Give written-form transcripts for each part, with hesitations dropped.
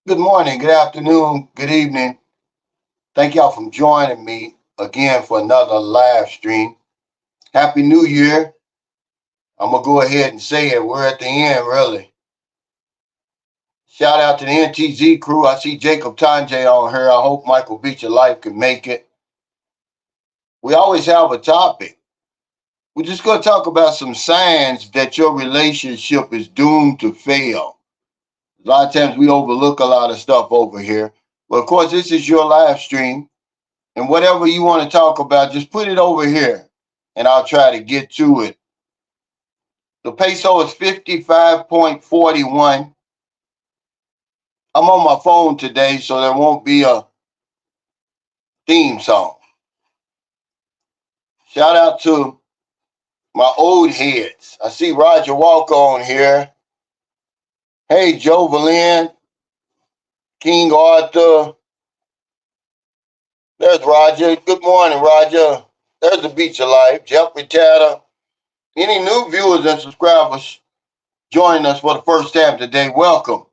Good morning, good afternoon, good evening. Thank y'all for joining me again for another live stream. Happy New Year. I'm going to go ahead and say it. We're at the end, really. Shout out to the NTZ crew. I see Jacob Tanjay on here. I hope Michael Beach of Life can make it. We always have a topic. We're just going to talk about some signs that your relationship is doomed to fail. A lot of times we overlook a lot of stuff over here. But of course, this is your live stream. And whatever you want to talk about, just put it over here and I'll try to get to it. The peso is 55.41. I'm on my phone today, so there won't be a theme song. Shout out to my old heads. I see Roger Walker on here. Hey, Joe Valin, King Arthur. There's Roger. Good morning, Roger. There's the Beach of Life. Jeffrey Tatter. Any new viewers and subscribers joining us for the first time today, welcome.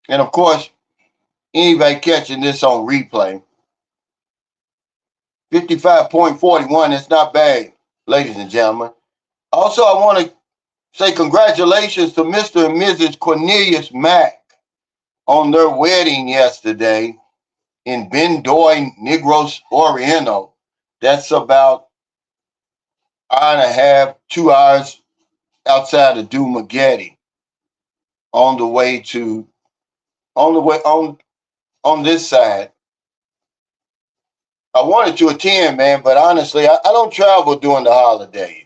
And of course, anybody catching this on replay, 55.41, it's not bad, ladies and gentlemen. Also, I want to say congratulations to Mr. and Mrs. Cornelius Mack on their wedding yesterday in Bendoy, Negros Oriental. That's about an hour and a half, 2 hours outside of Dumagetti on the way to, on this side. I wanted to attend, man, but honestly, I don't travel during the holidays.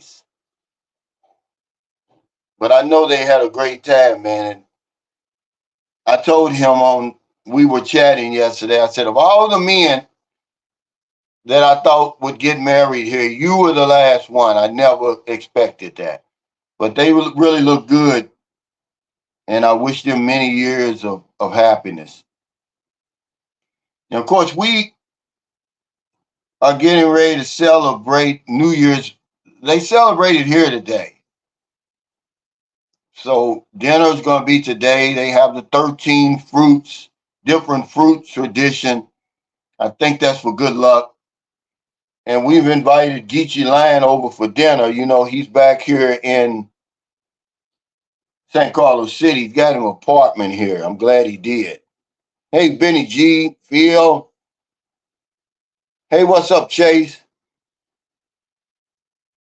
But I know they had a great time, man. And I told him we were chatting yesterday, I said, of all the men that I thought would get married here, you were the last one. I never expected that. But they really look good. And I wish them many years of happiness. And of course, we are getting ready to celebrate New Year's. They celebrated here today. So dinner's going to be today. They have the 13 fruits, different fruits tradition. I think that's for good luck. And we've invited Geechee Lion over for dinner. You know, he's back here in San Carlos City. He's got an apartment here. I'm glad he did. Hey, Benny G, Phil. Hey, what's up, Chase?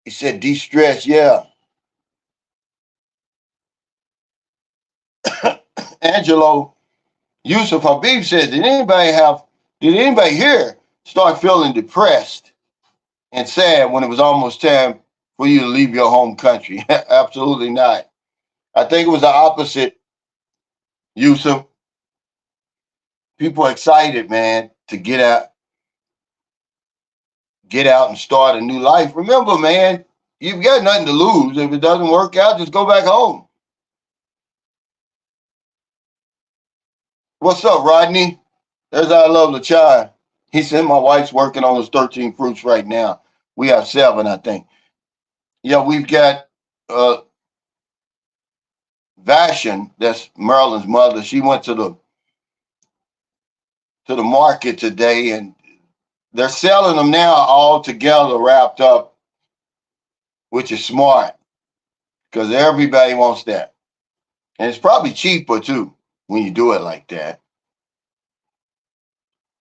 He said de-stress, yeah. Angelo Yusuf Habib said, did anybody here start feeling depressed and sad when it was almost time for you to leave your home country? Absolutely not. I think it was the opposite, Yusuf. People are excited, man, to get out and start a new life. Remember, man, you've got nothing to lose. If it doesn't work out, just go back home. What's up, Rodney? There's our lovely child. He said my wife's working on those 13 fruits right now. We have 7, I think. Yeah, we've got Vashon, that's Marilyn's mother. She went to the market today, and they're selling them now all together, wrapped up, which is smart because everybody wants that, and it's probably cheaper too when you do it like that.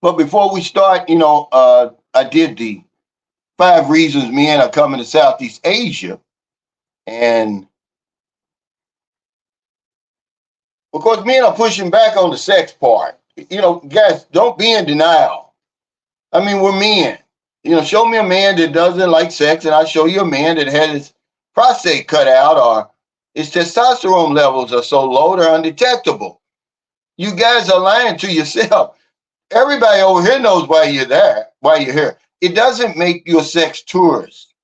But before we start, I did the 5 reasons men are coming to Southeast Asia, and of course, men are pushing back on the sex part. Guys, don't be in denial. I mean, we're men. Show me a man that doesn't like sex, and I'll show you a man that had his prostate cut out or his testosterone levels are so low they're undetectable. You guys are lying to yourself. Everybody over here knows why you're there, why you're here. It doesn't make you a sex tourist,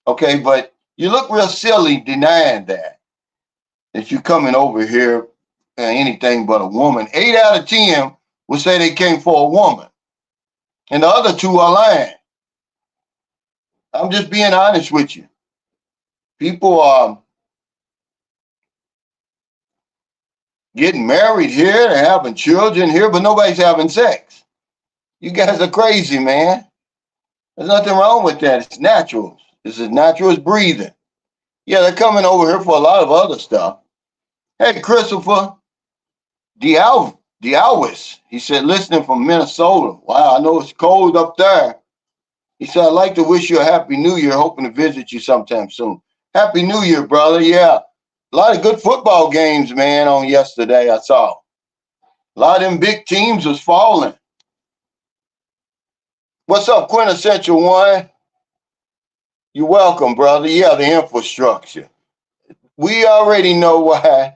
okay? But you look real silly denying that you're coming over here anything but a woman. 8 out of 10 would say they came for a woman, and the other 2 are lying. I'm just being honest with you. People getting married here, they're having children here, but nobody's having sex. You guys are crazy, man. There's nothing wrong with that. It's natural. It's as natural as breathing. Yeah, they're coming over here for a lot of other stuff. Hey, Christopher Dialwis, he said, listening from Minnesota. Wow, I know it's cold up there. He said, I'd like to wish you a happy new year, hoping to visit you sometime soon. Happy New Year, brother. Yeah, a lot of good football games, man, on yesterday, I saw. A lot of them big teams was falling. What's up, Quintessential One? You're welcome, brother. Yeah, the infrastructure. We already know why.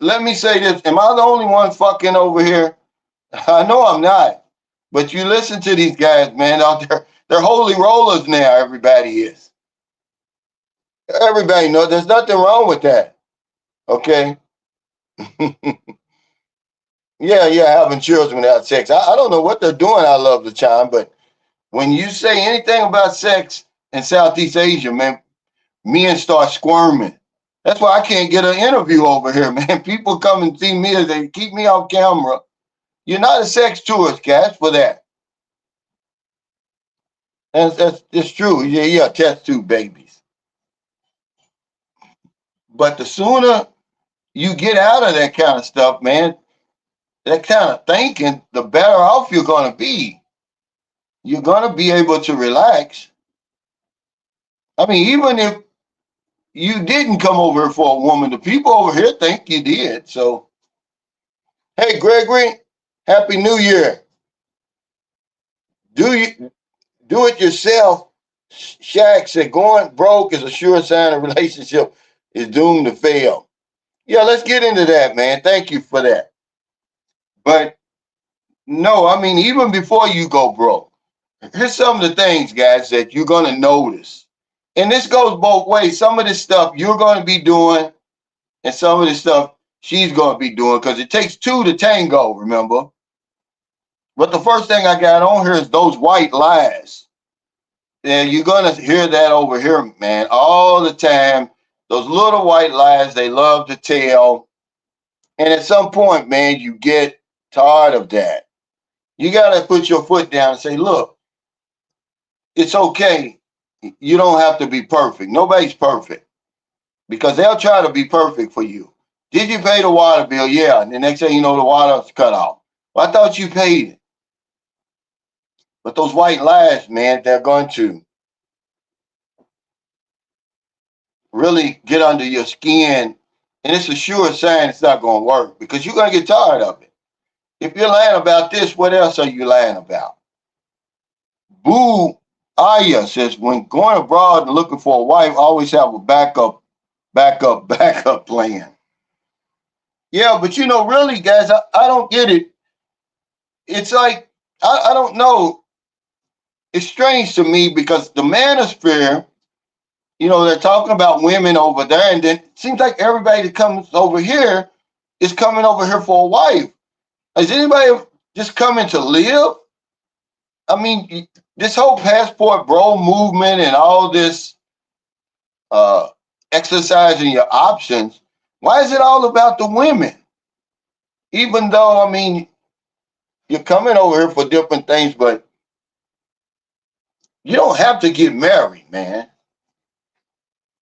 Let me say this. Am I the only one fucking over here? I know I'm not. But you listen to these guys, man, out there. They're holy rollers now, everybody is. Everybody knows there's nothing wrong with that. Okay? Yeah, having children without sex. I don't know what they're doing. I love the time, but when you say anything about sex in Southeast Asia, man, men start squirming. That's why I can't get an interview over here, man. People come and see me, they keep me off camera. You're not a sex tourist, guys, for that. It's true. Yeah, test tube babies. But the sooner you get out of that kind of stuff, man, that kind of thinking, the better off you're going to be. You're going to be able to relax. I mean, even if you didn't come over here for a woman, the people over here think you did. So, hey, Gregory, Happy New Year. Do it yourself. Shaq said, going broke is a sure sign a relationship is doomed to fail. Yeah, let's get into that, man. Thank you for that. But no, I mean, even before you go broke, here's some of the things, guys, that you're going to notice. And this goes both ways. Some of this stuff you're going to be doing, and some of this stuff she's going to be doing, because it takes two to tango, remember? But the first thing I got on here is those white lies. And you're going to hear that over here, man, all the time. Those little white lies they love to tell. And at some point, man, you get tired of that. You got to put your foot down and say, look, it's okay. You don't have to be perfect. Nobody's perfect, because they'll try to be perfect for you. Did you pay the water bill? Yeah. And the next thing you know, the water's cut off. Well, I thought you paid it. But those white lies, man, they're going to really get under your skin. And it's a sure sign it's not going to work, because you're going to get tired of it. If you're lying about this, what else are you lying about? Boo Aya says, when going abroad and looking for a wife, always have a backup plan. Yeah, but really, guys, I don't get it. It's like, I don't know. It's strange to me, because the manosphere, they're talking about women over there, and then it seems like everybody that comes over here is coming over here for a wife. Is anybody just coming to live? I mean, this whole passport bro movement and all this exercising your options, why is it all about the women? Even though, I mean, you're coming over here for different things, but you don't have to get married, man.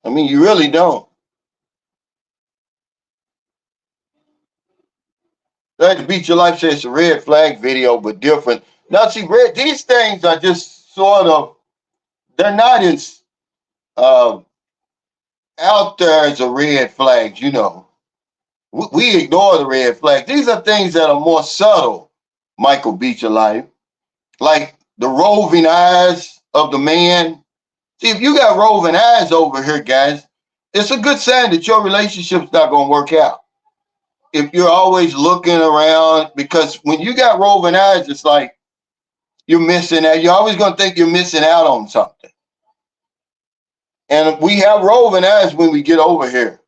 I mean, you really don't. That to Beat Your Life says it's a red flag video, but different. Now, see, these things are just sort of, they're not as out there as a red flags, We ignore the red flags. These are things that are more subtle, Michael Beat Your Life. Like the roving eyes of the man. See, if you got roving eyes over here, guys, it's a good sign that your relationship's not going to work out. If you're always looking around, because when you got roving eyes, it's like you're missing out. You're always going to think you're missing out on something. And we have roving eyes when we get over here.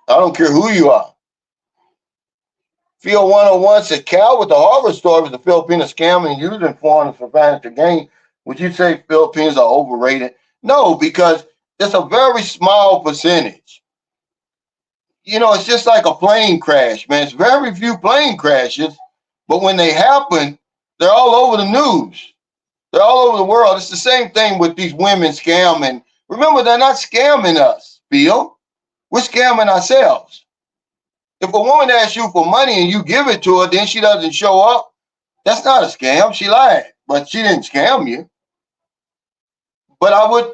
I don't care who you are. Phil 101 said, Cal with the Harvard story was the Filipino scamming and using foreigners for financial gain. Would you say Philippines are overrated? No, because it's a very small percentage. it's just like a plane crash, man. It's very few plane crashes, but when they happen, they're all over the news. They're all over the world. It's the same thing with these women scamming. Remember, they're not scamming us, Bill. We're scamming ourselves. If a woman asks you for money and you give it to her, then she doesn't show up, that's not a scam. She lied, but she didn't scam you. But I would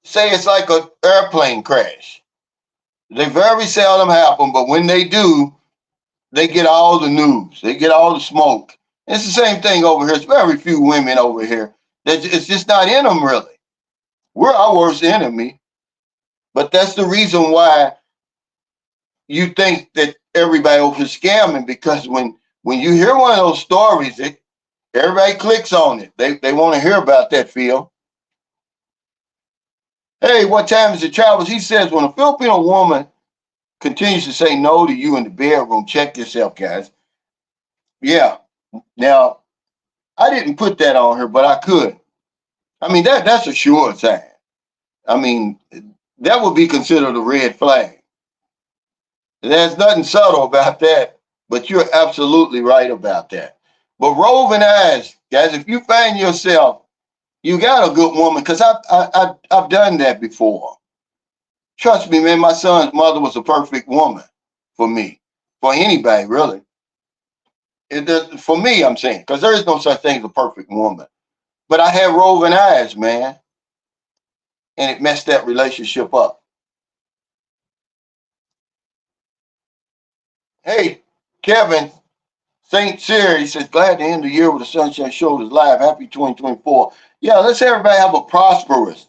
say it's like an airplane crash. They very seldom happen, but when they do, they get all the news. They get all the smoke. It's the same thing over here. It's very few women over here. It's just not in them, really. We're our worst enemy. But that's the reason why you think that everybody over here is scamming, because when you hear one of those stories, everybody clicks on it. They want to hear about that, Phil. Hey, what time is it, Travels? He says, when a Filipino woman continues to say no to you in the bedroom, check yourself, guys. Yeah. Now, I didn't put that on her, but I could. I mean, that's a sure sign. I mean, that would be considered a red flag. There's nothing subtle about that, but you're absolutely right about that. But roving eyes, guys, if you find yourself, you got a good woman, because I've done that before. Trust me, man, my son's mother was a perfect woman for me, for anybody, really. For me, I'm saying, because there is no such thing as a perfect woman. But I had roving eyes, man, and it messed that relationship up. Hey, Kevin St. Cyr, he says, glad to end the year with the Sunshine Shoulders Live. Happy 2024. Yeah, let's everybody have a prosperous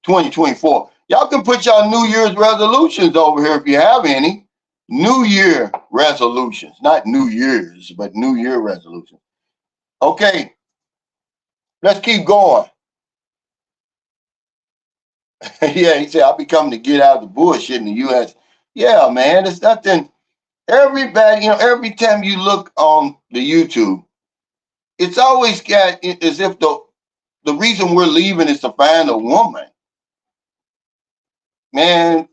2024. Y'all can put y'all New Year's resolutions over here if you have any. New Year resolutions, not New Year's, but New Year resolutions. Okay, let's keep going. Yeah, he said, I'll be coming to get out of the bullshit in the U.S. Yeah, man, it's nothing. Everybody, every time you look on the YouTube, it's always got as if the reason we're leaving is to find a woman. Man,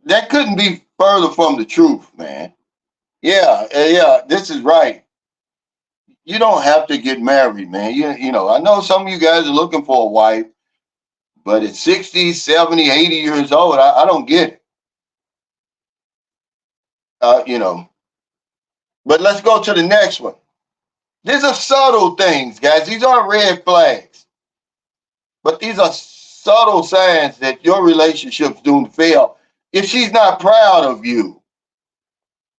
that couldn't be further from the truth, man. Yeah, this is right. You don't have to get married, man. I know some of you guys are looking for a wife, but at 60, 70, 80 years old, I don't get it. But let's go to the next one. These are subtle things, guys. These aren't red flags, but these are subtle signs that your relationship's doomed to fail. If she's not proud of you,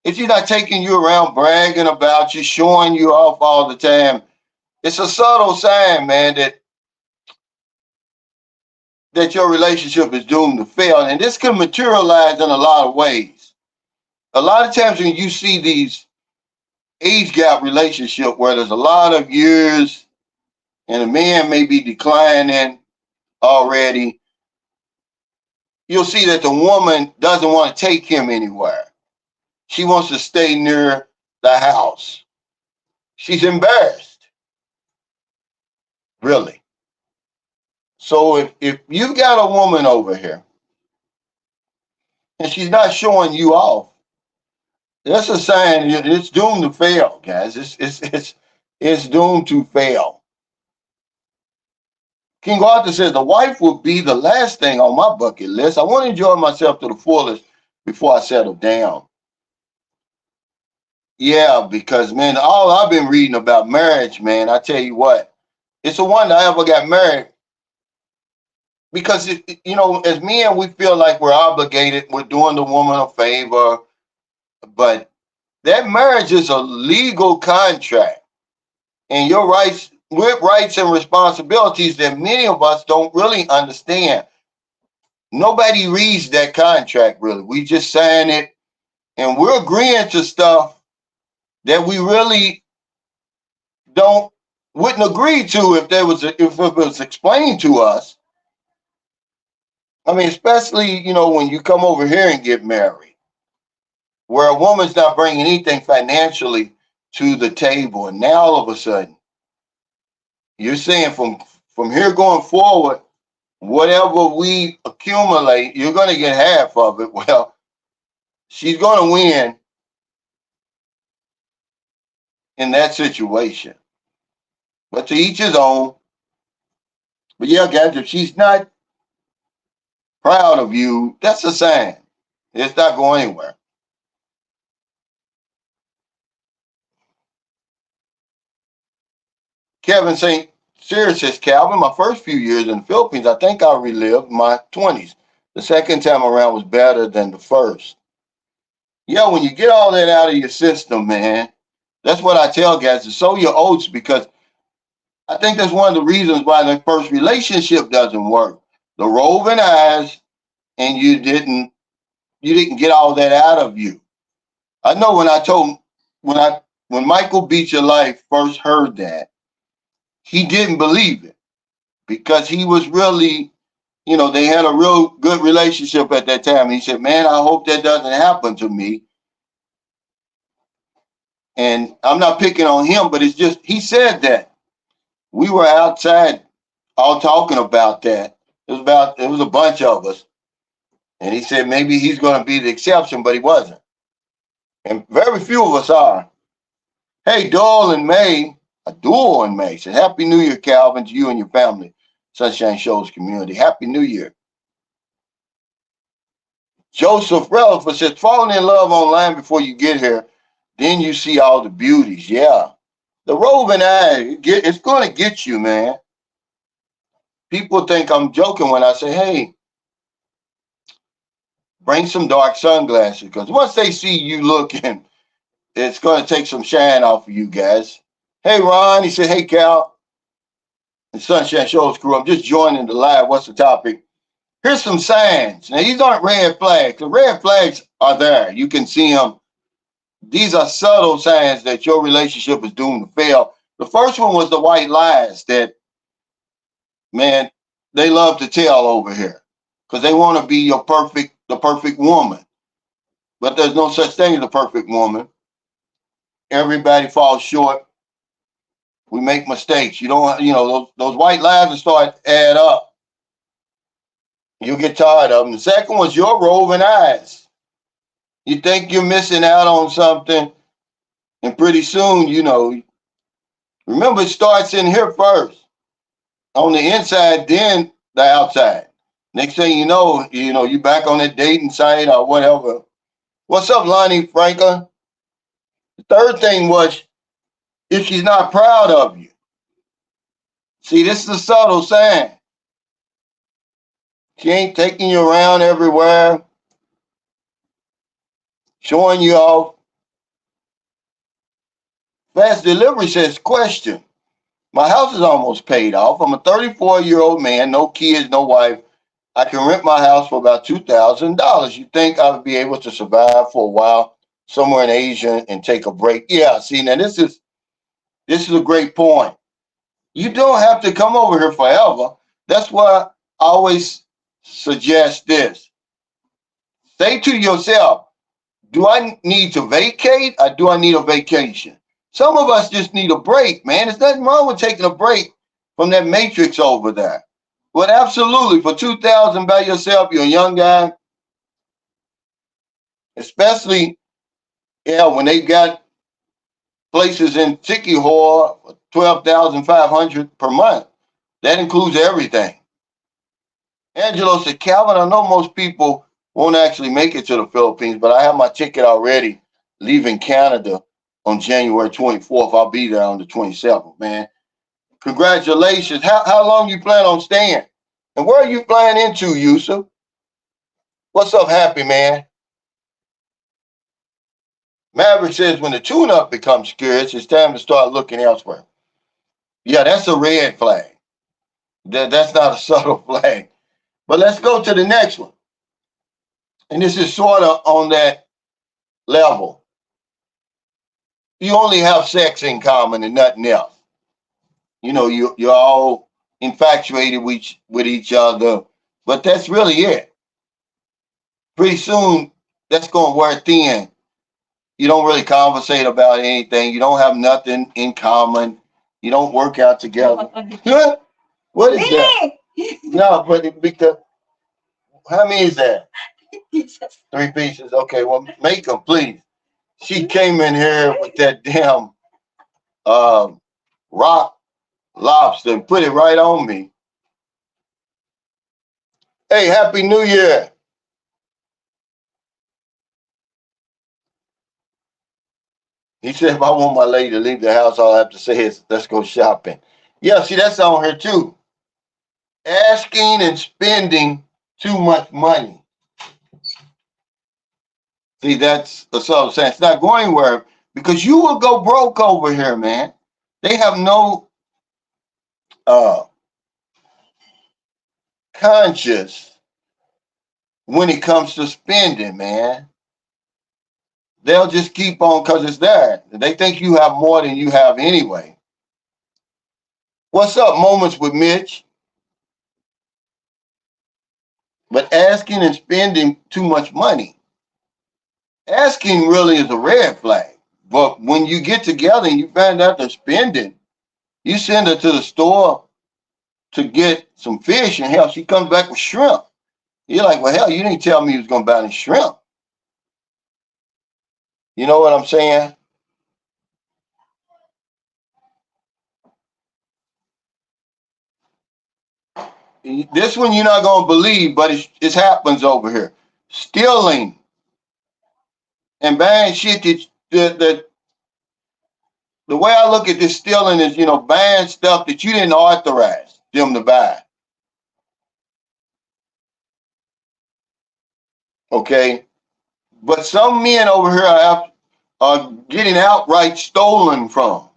if she's not taking you around bragging about you, showing you off all the time, it's a subtle sign, man, that your relationship is doomed to fail. And this can materialize in a lot of ways. A lot of times when you see these age gap relationship where there's a lot of years and a man may be declining already, you'll see that the woman doesn't want to take him anywhere. She wants to stay near the house. She's embarrassed, really. So if you've got a woman over here and she's not showing you off, that's a sign it's doomed to fail, guys. It's doomed to fail. King Arthur says, the wife will be the last thing on my bucket list. I want to enjoy myself to the fullest before I settle down. Yeah, because, man, all I've been reading about marriage, man, I tell you what, it's a wonder I ever got married. Because, as men, we feel like we're obligated. We're doing the woman a favor. But that marriage is a legal contract. And your rights, with rights and responsibilities that many of us don't really understand. Nobody reads that contract, really. We just sign it. And we're agreeing to stuff that we really wouldn't agree to if it was explained to us. I mean, especially, when you come over here and get married, where a woman's not bringing anything financially to the table. And now all of a sudden, you're saying from here going forward, whatever we accumulate, you're going to get half of it. Well, she's going to win in that situation. But to each his own. But yeah, guys, if she's not proud of you, that's a sign. It's not going anywhere. Kevin St. Cyr says, Calvin, my first few years in the Philippines, I think I relived my 20s. The second time around was better than the first. Yeah, when you get all that out of your system, man, that's what I tell guys, to sow your oats, because I think that's one of the reasons why the first relationship doesn't work. The roving eyes, and you didn't get all that out of you. I know when Michael Beecher Life first heard that, he didn't believe it, because he was really, they had a real good relationship at that time. He said, man, I hope that doesn't happen to me. And I'm not picking on him, but it's just, he said that. We were outside all talking about that. It was a bunch of us. And he said maybe he's going to be the exception, but he wasn't. And very few of us are. Hey, Duel in May said, Happy New Year, Calvin, to you and your family. Sunshine Shows community. Happy New Year. Joseph Relaford says, falling in love online before you get here, then you see all the beauties. Yeah. The roving eye, it's going to get you, man. People think I'm joking when I say, hey, bring some dark sunglasses, because once they see you looking, it's going to take some shine off of you guys. Hey, Ron, he said, hey, Cal, and Sunshine Shows crew, I'm just joining the live. What's the topic? Here's some signs. Now, these aren't red flags. The red flags are there. You can see them. These are subtle signs that your relationship is doomed to fail. The first one was the white lies that, man, they love to tell over here, because they want to be the perfect woman. But there's no such thing as a perfect woman. Everybody falls short. We make mistakes. You don't, those white lies will start to add up. You'll get tired of them. The second was your roving eyes. You think you're missing out on something, and pretty soon, remember, it starts in here first. On the inside, then the outside. Next thing you know, you back on that dating site or whatever. What's up, Lonnie Franklin? The third thing was, if she's not proud of you. See, this is a subtle sign. She ain't taking you around everywhere, showing you off. Fast Delivery says, question. My house is almost paid off. I'm a 34-year-old man, no kids, no wife. I can rent my house for about $2,000. You think I would be able to survive for a while somewhere in Asia and take a break? Yeah, see, now this is a great point. You don't have to come over here forever. That's why I always suggest this. Say to yourself, do I need to vacate or do I need a vacation? Some of us just need a break, man. There's nothing wrong with taking a break from that matrix over there. But absolutely, for $2,000 by yourself, you're a young guy. Especially, when they got places in Tiki Hall for $12,500 per month. That includes everything. Angelo said, Calvin, I know most people won't actually make it to the Philippines, but I have my ticket already leaving Canada on January 24th. I'll be there on the 27th, man. Congratulations. How long you plan on staying? And where are you flying into, Yusuf? What's up, Happy Man? Maverick says, when the tune-up becomes scarce, it's time to start looking elsewhere. Yeah, that's a red flag. That's not a subtle flag. But let's go to the next one. And this is sort of on that level. You only have sex in common and nothing else. You're all infatuated with each other, but that's really it. Pretty soon, that's going to wear thin. You don't really conversate about anything. You don't have nothing in common. You don't work out together. What is that? No, but because How many is that? 3 pieces. Okay, well, make them, please. She came in here with that damn rock lobster and put it right on me. Hey, Happy New Year. He said, if I want my lady to leave the house, all I have to say is, let's go shopping. Yeah, see, that's on here too. Asking and spending too much money. See, that's what I'm saying. It's not going anywhere because you will go broke over here, man. They have no conscience when it comes to spending, man. They'll just keep on because it's there. They think you have more than you have anyway. What's up, Moments with Mitch? But asking and spending too much money. Asking really is a red flag. But when you get together and you find out they're spending, you send her to the store to get some fish, and hell, she comes back with shrimp. You're like, well, hell, you didn't tell me you was going to buy any shrimp. You know what I'm saying? This one you're not going to believe, but it happens over here. Stealing and buying shit that the way I look at this stealing is, buying stuff that you didn't authorize them to buy. Okay? But some men over here are getting outright stolen from.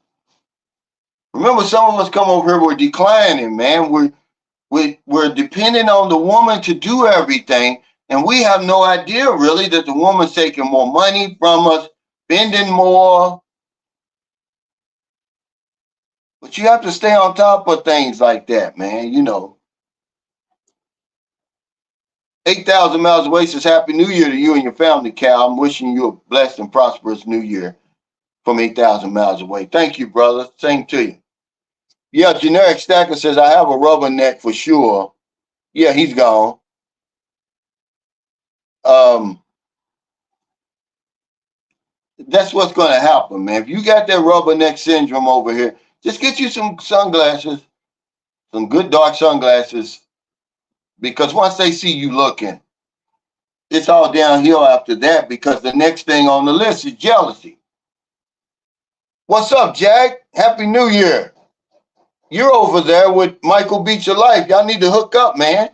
Remember, some of us come over here, we're declining, man. We're depending on the woman to do everything, and we have no idea really that the woman's taking more money from us, spending more. But you have to stay on top of things like that, man. 8,000 miles away says Happy New Year to you and your family, Cal. I'm wishing you a blessed and prosperous New Year from 8,000 miles away. Thank you, brother. Same to you. Yeah, Generic Stacker says, I have a rubberneck for sure. Yeah, he's gone. That's what's going to happen, man. If you got that rubberneck syndrome over here, just get you some sunglasses, some good dark sunglasses, because once they see you looking, it's all downhill after that because the next thing on the list is jealousy. What's up, Jack? Happy New Year. You're over there with Michael Beach of Life. Y'all need to hook up, man.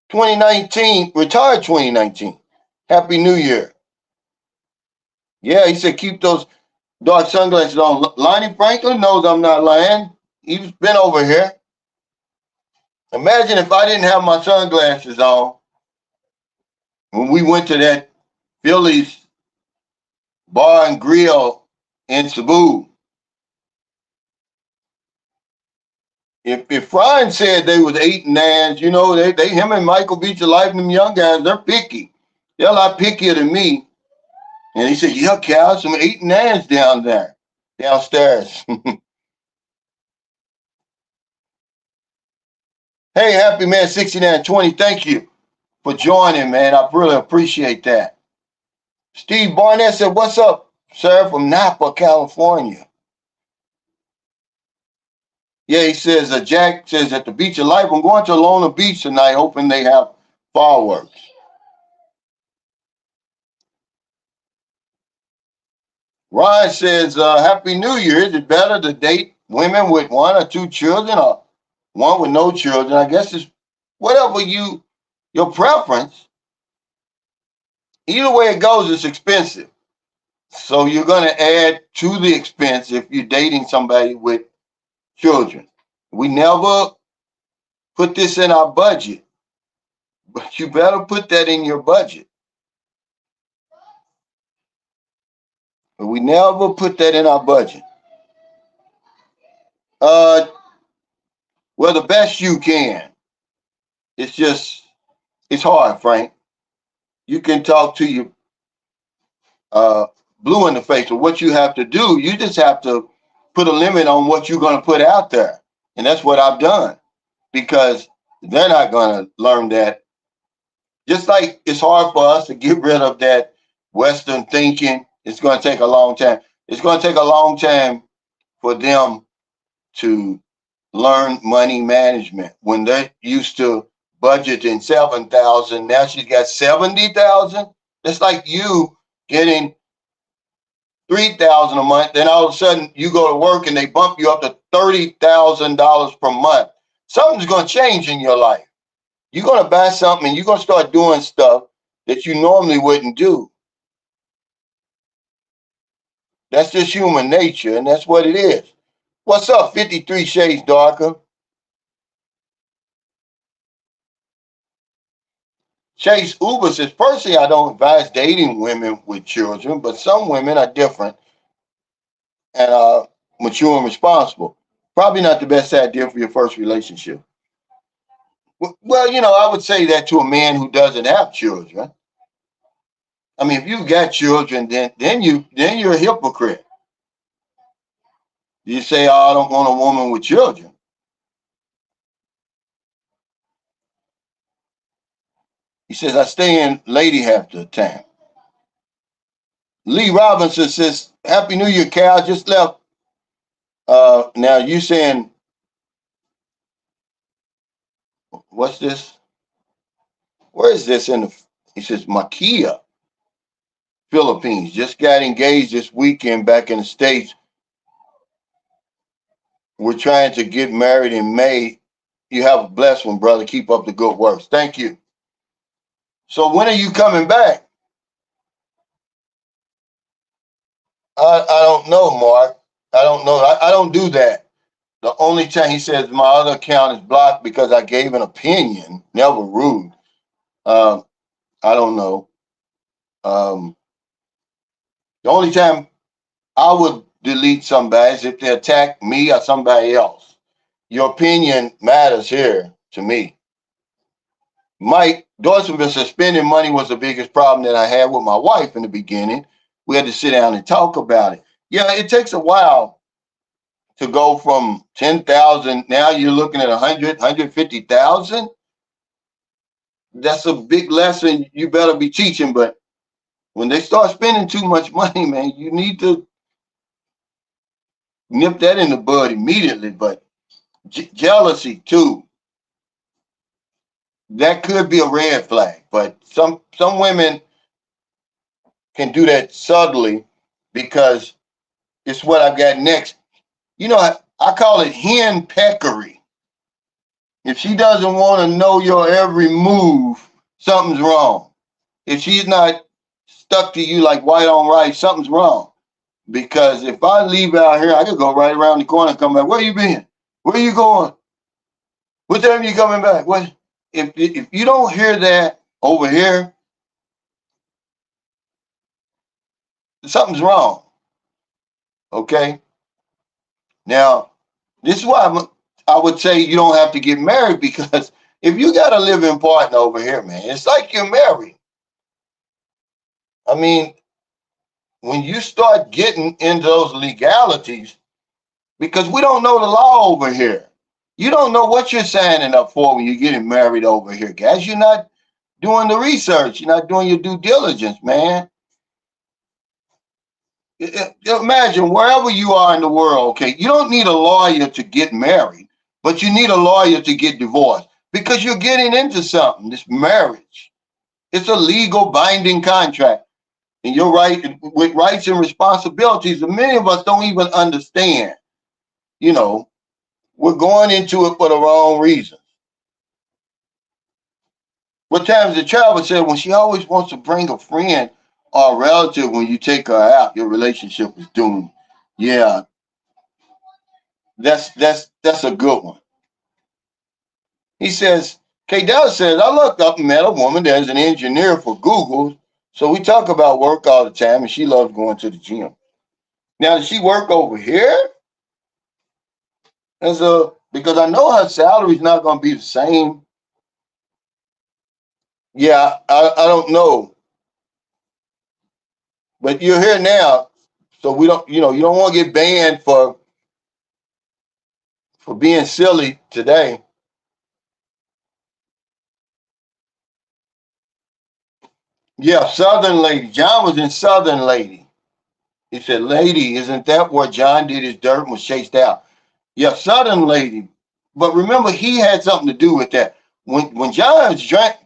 2019, retired 2019. Happy New Year. Yeah, he said keep those dark sunglasses on. Lonnie Franklin knows I'm not lying. He's been over here. Imagine if I didn't have my sunglasses on when we went to that Phillies bar and grill in Cebu. If Ryan said they was 8 and 9s, they him and Michael Beach of Life and them young guys, they're picky. They're a lot pickier than me. And he said, yeah, Cal, some 8 and 9s downstairs. Hey, Happy Man 6920, thank you for joining, man. I really appreciate that. Steve Barnett said, what's up, sir, from Napa, California? Yeah, he says, Jack says, at the Beach of Life, I'm going to Lona Beach tonight, hoping they have fireworks. Ryan says, Happy New Year. Is it better to date women with 1 or 2 children or one with no children? I guess it's whatever your preference. Either way it goes, it's expensive. So you're going to add to the expense if you're dating somebody with children. We never put this in our budget, but you better put that in your budget. But we never put that in our budget. Well, the best you can. It's hard, Frank. You can talk to you blue in the face. But what you have to do, you just have to put a limit on what you're going to put out there. And that's what I've done. Because They're not going to learn that. Just like it's hard for us to get rid of that Western thinking, it's going to take a long time. It's going to take a long time for them to learn money management. When they're used to budgeting 7,000, now she's got 70,000. It's like you getting 3,000 a month. Then all of a sudden you go to work and they bump you up to $30,000 per month. Something's going to change in your life. You're going to buy something and you're going to start doing stuff that you normally wouldn't do. That's just human nature, and that's what it is. What's up, 53 Shades Darker? Chase Uber says, personally, I don't advise dating women with children, but some women are different and mature and responsible. Probably not the best idea for your first relationship. Well, I would say that to a man who doesn't have children. I mean, if you've got children, then you're a hypocrite. You say, "Oh, I don't want a woman with children." He says, "I stay in lady half the time." Lee Robinson says, "Happy New Year, Cal. Just left." Now you saying, what's this? Where is this in the? He says, Makia, Philippines. Just got engaged this weekend back in the States. We're trying to get married in May. You have a blessed one, brother. Keep up the good works. Thank you. So when are you coming back? I don't know, Mark. I don't know. I don't do that. The only time he says my other account is blocked because I gave an opinion, never rude. I don't know. Um, the only time I would delete somebody is if they attack me or somebody else. Your opinion matters here to me. Mike Dorsonville says spending money was the biggest problem that I had with my wife in the beginning. We had to sit down and talk about it. Yeah, it takes a while to go from 10,000. Now you're looking at 100, 150,000. That's a big lesson you better be teaching. But when they start spending too much money, man, you need to nip that in the bud immediately. But jealousy too, that could be a red flag. But some women can do that subtly because it's what I've got next. I call it hen peckery. If she doesn't want to know your every move, something's wrong. If she's not stuck to you like white on rice, something's wrong. Because if I leave out here, I could go right around the corner and come back. Where you been? Where you going? What time you coming back? What? If you don't hear that over here, something's wrong. Okay. Now, this is why I would say you don't have to get married, because if you got a living partner over here, man, it's like you're married. I mean, when you start getting into those legalities, because we don't know the law over here. You don't know what you're signing up for when you're getting married over here, guys. You're not doing the research. You're not doing your due diligence, man. Imagine wherever you are in the world, okay, you don't need a lawyer to get married, but you need a lawyer to get divorced because you're getting into something, this marriage. It's a legal binding contract. And you're right, with rights and responsibilities that many of us don't even understand. We're going into it for the wrong reasons. What times the travel said when she always wants to bring a friend or a relative when you take her out, your relationship is doomed. Yeah, that's a good one. He says, K. Dallas says, I looked up and met a woman that is an engineer for Google. So we talk about work all the time, and she loves going to the gym. Now, does she work over here? Because I know her salary is not going to be the same. Yeah, I don't know. But you're here now, so we don't, you don't want to get banned for being silly today. Yeah, Southern Lady. John was in Southern Lady. He said, "Lady, isn't that where John did his dirt and was chased out?" Yeah, Southern Lady. But remember, he had something to do with that. When John drank,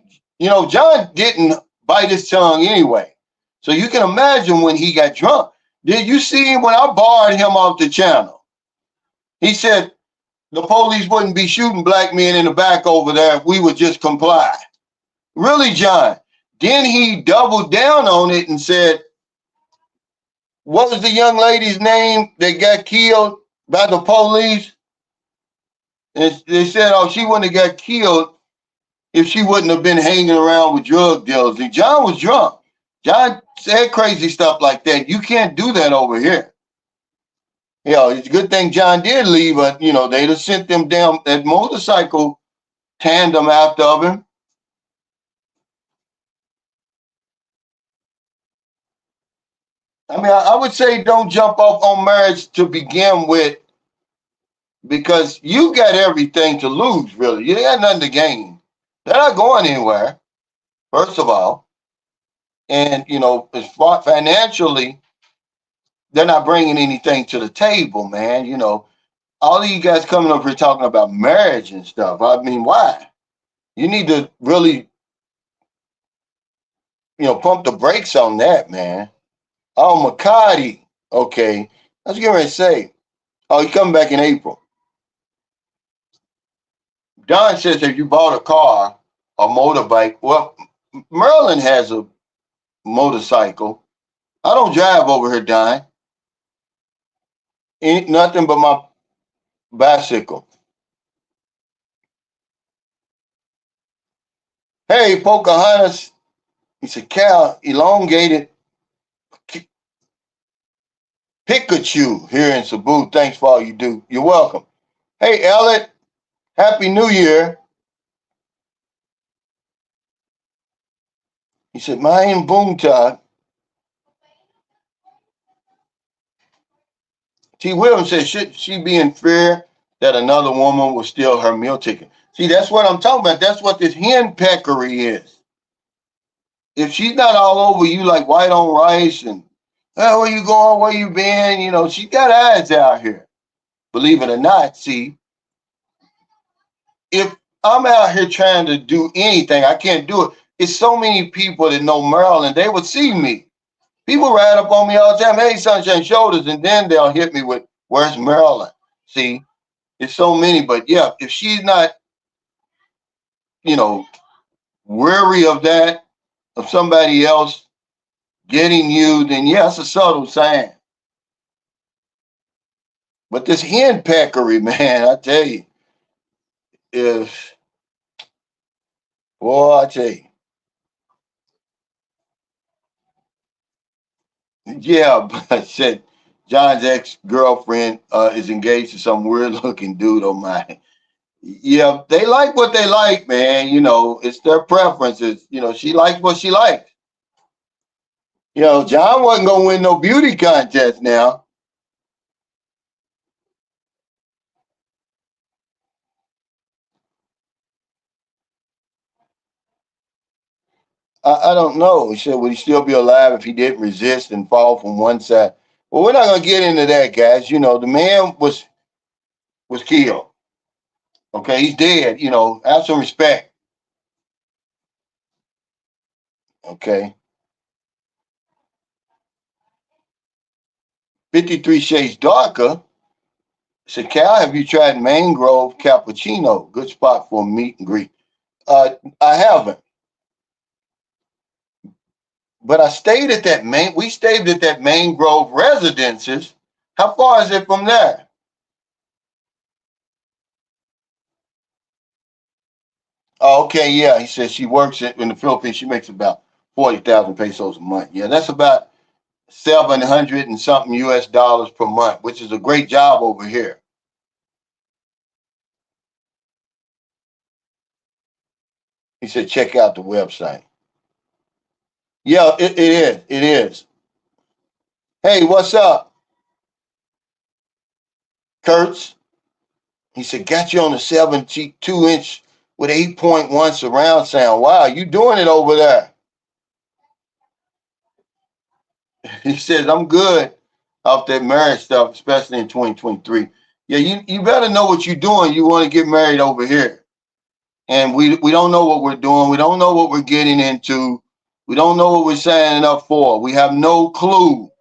John didn't bite his tongue anyway. So you can imagine when he got drunk. Did you see him when I barred him off the channel? He said the police wouldn't be shooting black men in the back over there if we would just comply. Really, John? Then he doubled down on it and said, what was the young lady's name that got killed by the police? And they said, oh, she wouldn't have got killed if she wouldn't have been hanging around with drug dealers. And John was drunk. John said crazy stuff like that. You can't do that over here. It's a good thing John did leave, but they'd have sent them down that motorcycle tandem after of him. I mean, I would say don't jump off on marriage to begin with because you got everything to lose, really. You got nothing to gain. They're not going anywhere, first of all. And, as far financially, they're not bringing anything to the table, man. All of you guys coming up here talking about marriage and stuff. I mean, why? You need to really, pump the brakes on that, man. Oh, McCarty. Okay. I was getting ready to say, oh, he's coming back in April. Don says if you bought a car, a motorbike, well, Maryland has a motorcycle. I don't drive over here, Don. Ain't nothing but my bicycle. Hey, Pocahontas. He said, Cal, elongated Pikachu here in Cebu. Thanks for all you do. You're welcome. Hey, Elliot. Happy New Year. He said, Mayan Boomtod. T. Williams said, should she be in fear that another woman will steal her meal ticket? See, that's what I'm talking about. That's what this hen peckery is. If she's not all over you like white on rice and, oh, where you going, where you been, she got eyes out here. Believe it or not, see, if I'm out here trying to do anything, I can't do it. It's so many people that know Maryland, they would see me. People ride up on me all the time, hey, Sunshine Shoulders, and then they'll hit me with, where's Maryland? See, it's so many, but yeah, if she's not, weary of that, of somebody else getting you, then yeah, it's a subtle sign. But this hen peckery, man, I tell you, if, boy, I tell you, yeah, but I said John's ex-girlfriend is engaged to some weird-looking dude on mine. Yeah, they like what they like, man. It's their preferences. She likes what she likes. John wasn't gonna win no beauty contest now. I don't know. He said, would he still be alive if he didn't resist and fall from one side? Well, we're not gonna get into that, guys. The man was killed. Okay, he's dead. Have some respect. Okay. 53 Shades Darker said, Cal, have you tried Mangrove Cappuccino? Good spot for a meet and greet. I haven't. But we stayed at that Mangrove Residences. How far is it from there? Oh, okay, yeah. He says she works in the Philippines. She makes about 40,000 pesos a month. Yeah, that's about 700 and something US dollars per month, which is a great job over here. He said, check out the website. Yeah, it is. It is. Hey, what's up, Kurtz? He said, got you on the 72-inch with 8.1 surround sound. Wow, you doing it over there. He says, I'm good off that marriage stuff, especially in 2023. Yeah, you better know what you're doing. You want to get married over here. And we don't know what we're doing. We don't know what we're getting into. We don't know what we're signing up for. We have no clue.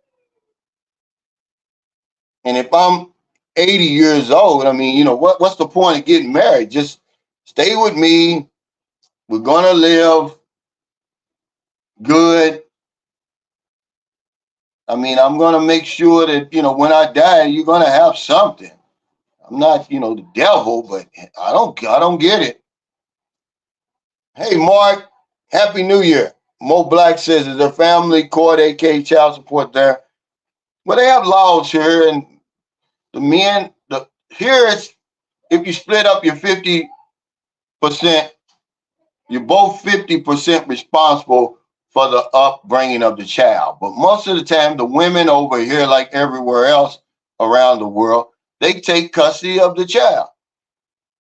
And if I'm 80 years old, I mean, what's the point of getting married? Just stay with me. We're gonna live good. I mean, I'm gonna make sure that, when I die, you're gonna have something. I'm not, the devil, but I don't get it. Hey, Mark, Happy New Year. Mo Black says, is their family court, AK child support there? Well, they have laws here, and the men, here it's, if you split up your 50%, you're both 50% responsible for the upbringing of the child. But most of the time, the women over here, like everywhere else around the world, they take custody of the child.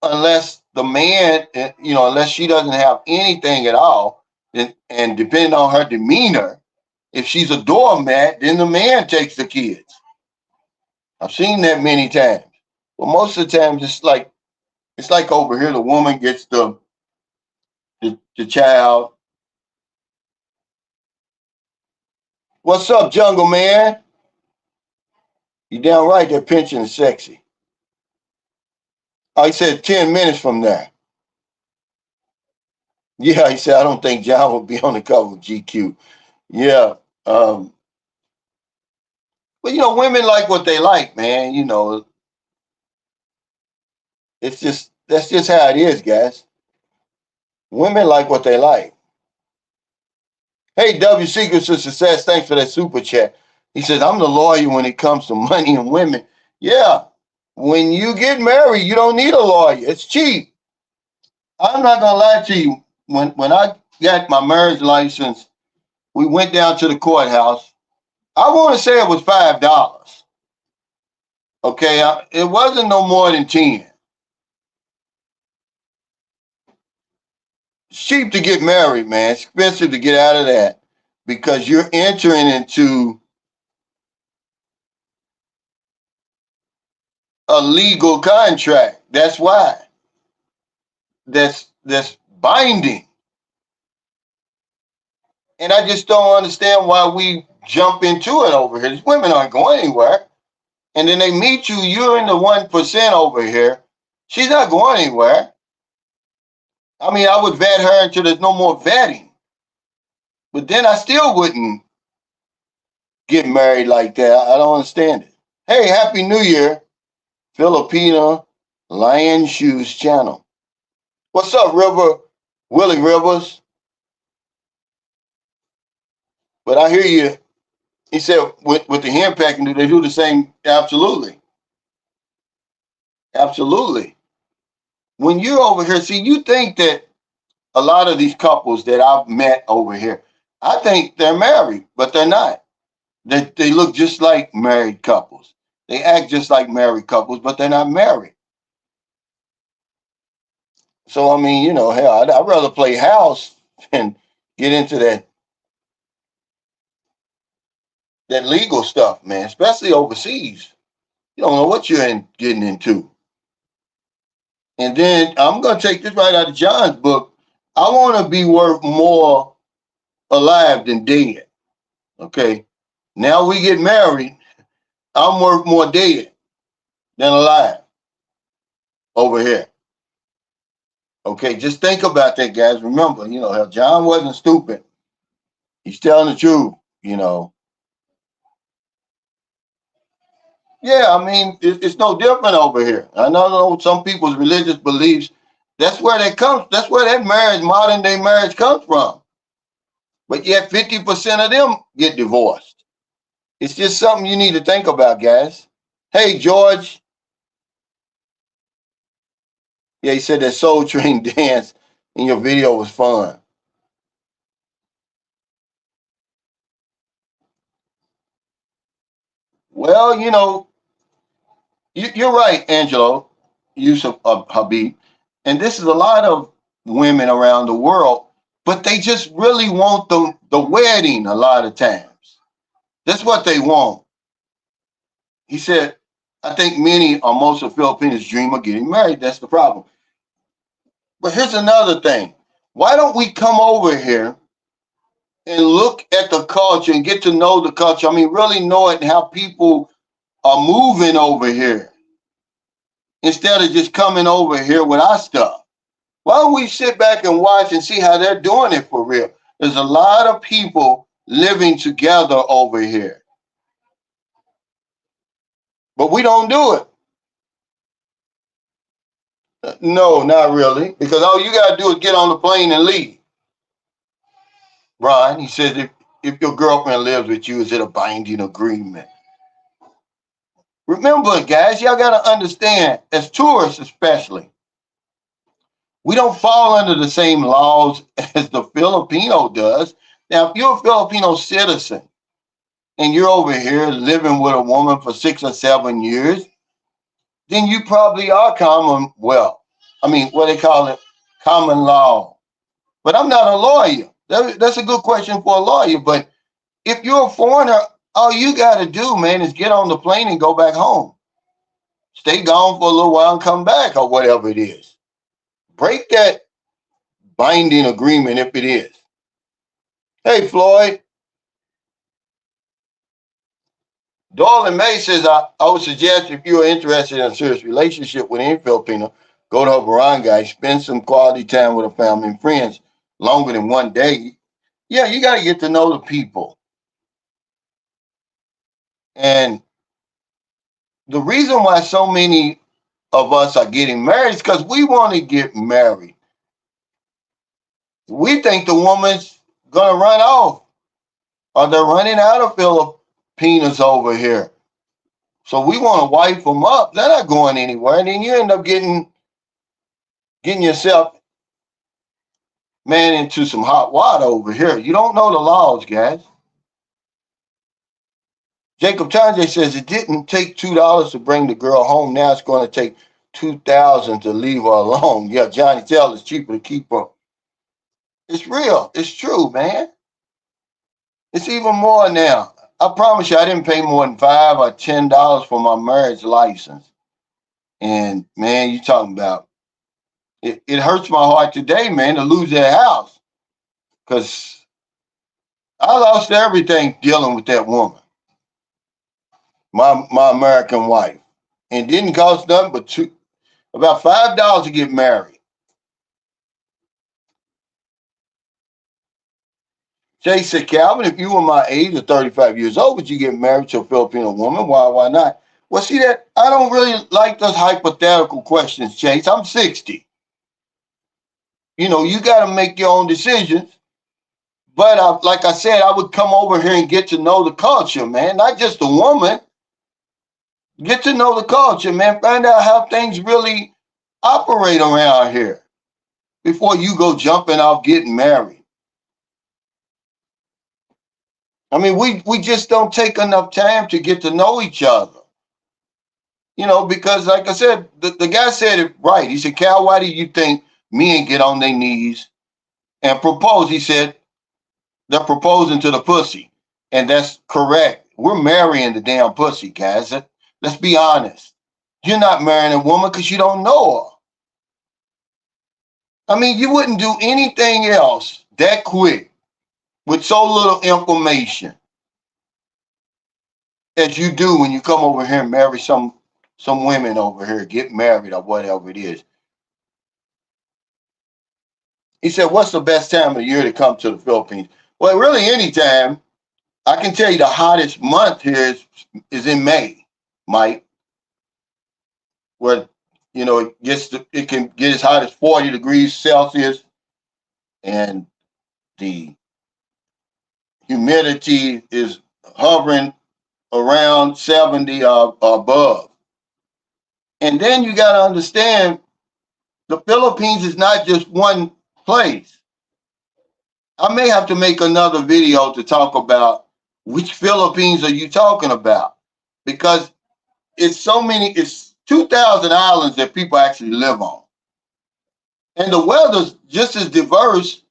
Unless the man, unless she doesn't have anything at all, and depending on her demeanor, if she's a doormat, then the man takes the kids. I've seen that many times. But most of the times, it's like over here, the woman gets the child. What's up, Jungle Man? You damn right that pension is sexy. Oh, he said 10 minutes from there. Yeah, he said, I don't think John will be on the cover of GQ. Yeah. But women like what they like, man. That's just how it is, guys. Women like what they like. Hey, W Secrets of Success, thanks for that super chat. He says, I'm the lawyer when it comes to money and women. Yeah, when you get married, you don't need a lawyer. It's cheap. I'm not gonna lie to you. When I got my marriage license, we went down to the courthouse. I want to say it was $5. Okay, it wasn't no more than 10. It's cheap to get married, man. It's expensive to get out of that because you're entering into a legal contract. That's why. That's binding. And I just don't understand why we jump into it over here. These women aren't going anywhere. And then they meet you, you're in the 1% over here. She's not going anywhere. I mean, I would vet her until there's no more vetting. But then I still wouldn't get married like that. I don't understand it. Hey, Happy New Year, Filipina Lion Shoes Channel. What's up, Willie Rivers? But I hear you. He said with the hen packing, do they do the same? Absolutely. Absolutely. When you're over here, see, you think that a lot of these couples that I've met over here, I think they're married, but they're not. They look just like married couples. They act just like married couples, but they're not married. So, I mean, hell, I'd rather play house and get into that legal stuff, man, especially overseas. You don't know what you're getting into. And then I'm going to take this right out of John's book. I want to be worth more alive than dead. Okay. Now we get married. I'm worth more dead than alive over here. Okay. Just think about that, guys. Remember, John wasn't stupid. He's telling the truth, Yeah, I mean, it's no different over here. I know some people's religious beliefs. That's where that marriage, modern day marriage, comes from. But yet 50% of them get divorced. It's just something you need to think about, guys. Hey, George. Yeah, he said that Soul Train dance in your video was fun. Well, you're right, Angelo, Yusuf Habib. And this is a lot of women around the world, but they just really want the wedding a lot of times. That's what they want. He said, I think many or most of Filipinos dream of getting married. That's the problem. But here's another thing. Why don't we come over here and look at the culture and get to know the culture? I mean, really know it and how people are moving over here instead of just coming over here with our stuff. Why don't we sit back and watch and see how they're doing it for real? There's a lot of people living together over here, but we don't do it. No, not really, because all you got to do is get on the plane and leave. Ron, he says, if your girlfriend lives with you, is it a binding agreement? Remember, guys, y'all got to understand, as tourists especially, we don't fall under the same laws as the Filipino does. Now, if you're a Filipino citizen and you're over here living with a woman for 6 or 7 years, then you probably are what they call it, common law. But I'm not a lawyer. That's a good question for a lawyer. But if you're a foreigner, all you got to do, man, is get on the plane and go back home. Stay gone for a little while and come back or whatever it is. Break that binding agreement if it is. Hey, Floyd. Darlin May says, I would suggest if you're interested in a serious relationship with any Filipino, go to a barangay, spend some quality time with a family and friends, longer than 1 day. Yeah, you got to get to know the people. And the reason why so many of us are getting married is because we want to get married. We think the woman's going to run off, or they're running out of Filipinos over here. So we want to wipe them up. They're not going anywhere. And then you end up getting yourself, man, into some hot water over here. You don't know the laws, guys. Jacob Tanjay says it didn't take $2 to bring the girl home. Now it's going to take $2,000 to leave her alone. Yeah, Johnny Tell is cheaper to keep her. It's real. It's true, man. It's even more now. I promise you, I didn't pay more than $5 or $10 for my marriage license. And man, you talking about it hurts my heart today, man, to lose that house. Because I lost everything dealing with that woman. My American wife. And it didn't cost nothing but about $5 to get married. Jay said, Calvin, if you were my age or 35 years old, would you get married to a Filipino woman? Why not? Well, see that I don't really like those hypothetical questions, Chase. I'm 60. You know, you got to make your own decisions. But like I said, I would come over here and get to know the culture, man. Not just the woman. Get to know the culture, man. Find out how things really operate around here before you go jumping off getting married. I mean, we just don't take enough time to get to know each other. You know, because like I said, the guy said it right. He said, Cal, why do you think men get on their knees and propose? He said, they're proposing to the pussy. And that's correct. We're marrying the damn pussy, guys. Let's be honest. You're not marrying a woman because you don't know her. I mean, you wouldn't do anything else that quick with so little information as you do when you come over here and marry some women over here, get married or whatever it is. He said, what's the best time of the year to come to the Philippines? Well, really any time. I can tell you the hottest month here is in May, Mike, where, you know, it can get as hot as 40 degrees Celsius and the humidity is hovering around 70 or above. And then you got to understand the Philippines is not just one place. I may have to make another video to talk about which Philippines are you talking about, because it's 2,000 islands that people actually live on. And the weather's just as diverse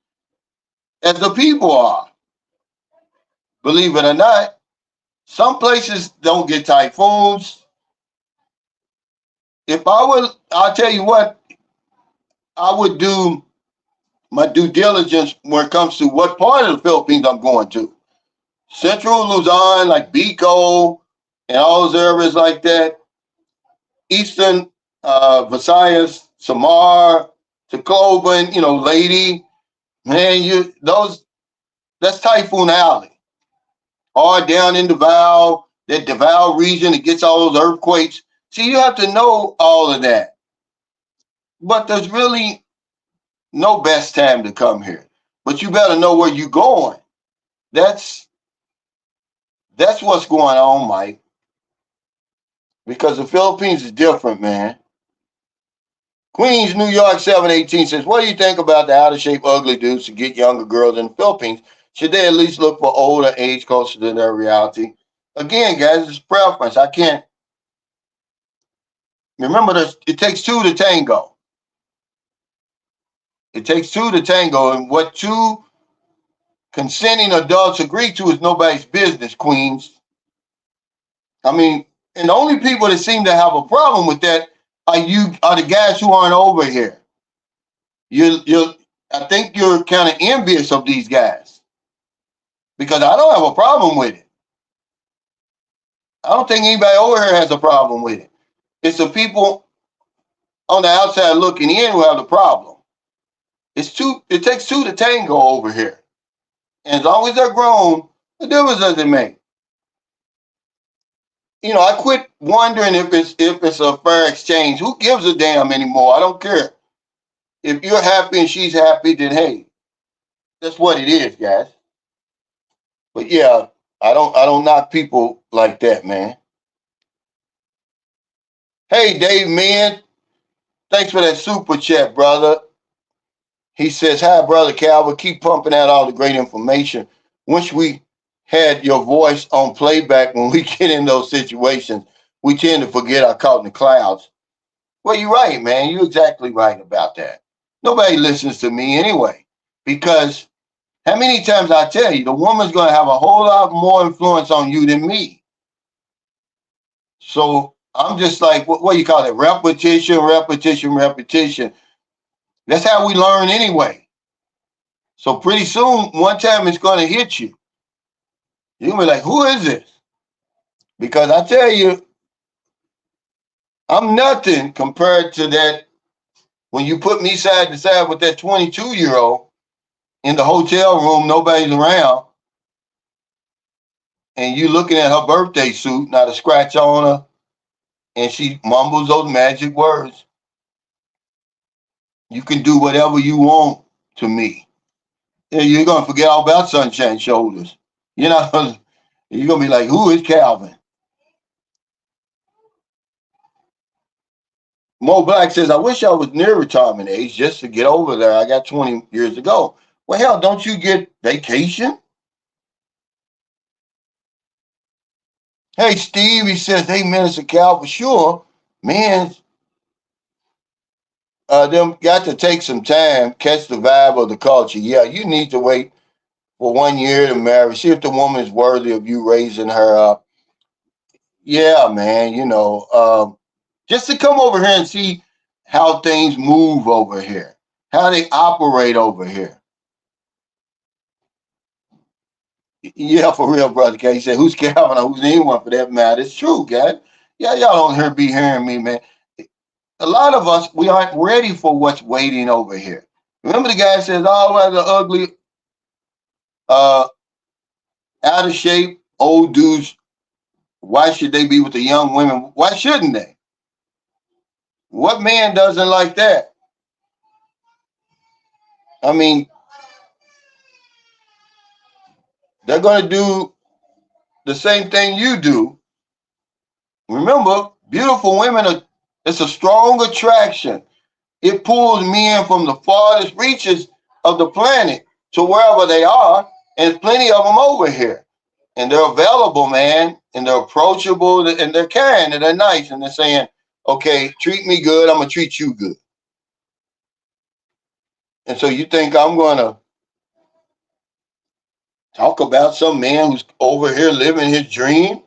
as the people are, believe it or not. Some places don't get typhoons. If I would, I'll tell you what, I would do my due diligence when it comes to what part of the Philippines I'm going to. Central Luzon, like Bicol, and all those areas like that. Eastern Visayas, Samar, Tacloban, Lady, man, that's Typhoon Alley. Or down in Davao, that Davao region that gets all those earthquakes. See, you have to know all of that. But there's really no best time to come here. But you better know where you're going. That's what's going on, Mike. Because the Philippines is different, man. Queens, New York, 718 says, what do you think about the out of shape, ugly dudes to get younger girls in the Philippines? Should they at least look for older age closer to their reality? Again, guys, it's preference. I can't remember this. It takes two to tango. It takes two to tango, and what two consenting adults agree to is nobody's business, Queens. I mean, and the only people that seem to have a problem with that are the guys who aren't over here. I think you're kind of envious of these guys because I don't have a problem with it. I don't think anybody over here has a problem with it. It's the people on the outside looking in who have the problem. It takes two to tango over here. And as long as they're grown, the difference doesn't make. I quit wondering if it's a fair exchange. Who gives a damn anymore? I don't care. If you're happy and she's happy, then hey, that's what it is, guys. But yeah, I don't knock people like that, man. Hey, Dave, man, thanks for that super chat, brother. He says, hi, brother Calvin. Keep pumping out all the great information. Wish we had your voice on playback when we get in those situations. We tend to forget our caught in the clouds. Well, you're right, man. You're exactly right about that. Nobody listens to me anyway, because how many times I tell you, the woman's going to have a whole lot more influence on you than me. So I'm just like, what do you call it? Repetition, repetition, repetition. That's how we learn anyway. So pretty soon, one time it's going to hit you. You'll be like, who is this? Because I tell you, I'm nothing compared to that. When you put me side to side with that 22-year-old in the hotel room, nobody's around, and you looking at her birthday suit, not a scratch on her, and she mumbles those magic words. You can do whatever you want to me. Yeah, you're going to forget all about Sunshine Shoulders. You're going to be like, who is Calvin? Mo Black says, I wish I was near retirement age just to get over there. I got 20 years to go. Well, hell, don't you get vacation? Hey, Steve, he says, hey, Minister Cal, for sure, man, them got to take some time, catch the vibe of the culture. Yeah, you need to wait for 1 year to marry. See if the woman is worthy of you raising her up. Yeah, man, just to come over here and see how things move over here, how they operate over here. Yeah, for real, brother K. He said, who's Calvin or who's anyone for that matter? It's true, guys. Yeah, y'all don't be hearing me, man. A lot of us, we aren't ready for what's waiting over here. Remember the guy says, all the ugly, uh, out of shape, old dudes, why should they be with the young women? Why shouldn't they? What man doesn't like that? I mean, they're going to do the same thing you do. Remember, beautiful women it's a strong attraction. It pulls men from the farthest reaches of the planet to wherever they are, and there's plenty of them over here. And they're available, man, and they're approachable, and they're caring, and they're nice, and they're saying, okay, treat me good, I'm going to treat you good. And so you think I'm going to Talk about some man who's over here living his dream,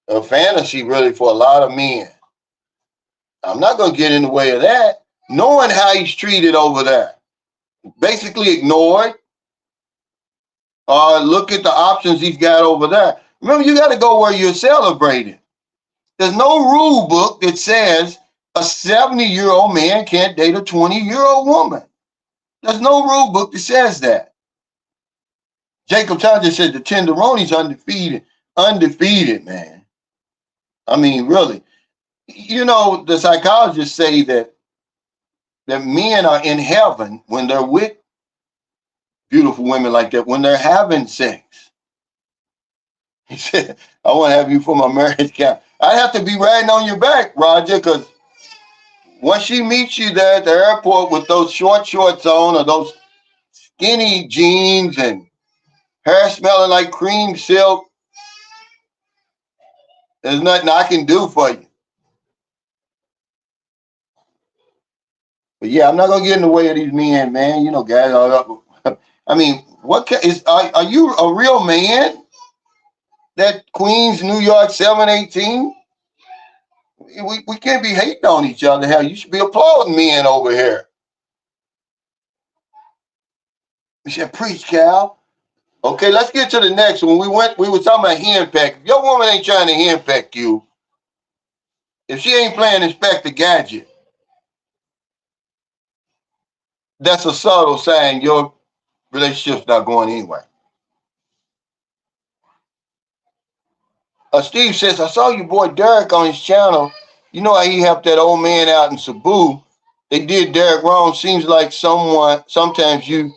a fantasy really for a lot of men. I'm not going to get in the way of that. Knowing how he's treated over there, basically ignored, or look at the options he's got over there. Remember, you got to go where you're celebrating. There's no rule book that says a 70-year-old man can't date a 20-year-old woman. There's no rule book that says that. Jacob Johnson said the Tenderoni's undefeated. Undefeated, man. I mean, really. You know, the psychologists say that men are in heaven when they're with beautiful women like that, when they're having sex. He said, I want to have you for my marriage count. I have to be riding on your back, Roger, because once she meets you there at the airport with those short shorts on or those skinny jeans and hair smelling like cream silk, there's nothing I can do for you. But yeah, I'm not gonna get in the way of these men, man. You know, guys. I mean, are you a real man? That Queens, New York, 718. We can't be hating on each other. Hell, you should be applauding men over here. We said, preach, Cal. Okay, let's get to the next one. We were talking about henpeck. If your woman ain't trying to henpeck you, if she ain't playing Inspector Gadget, that's a subtle sign your relationship's not going anywhere. Steve says, I saw your boy Derek on his channel. You know how he helped that old man out in Cebu. They did Derek wrong. Seems like sometimes you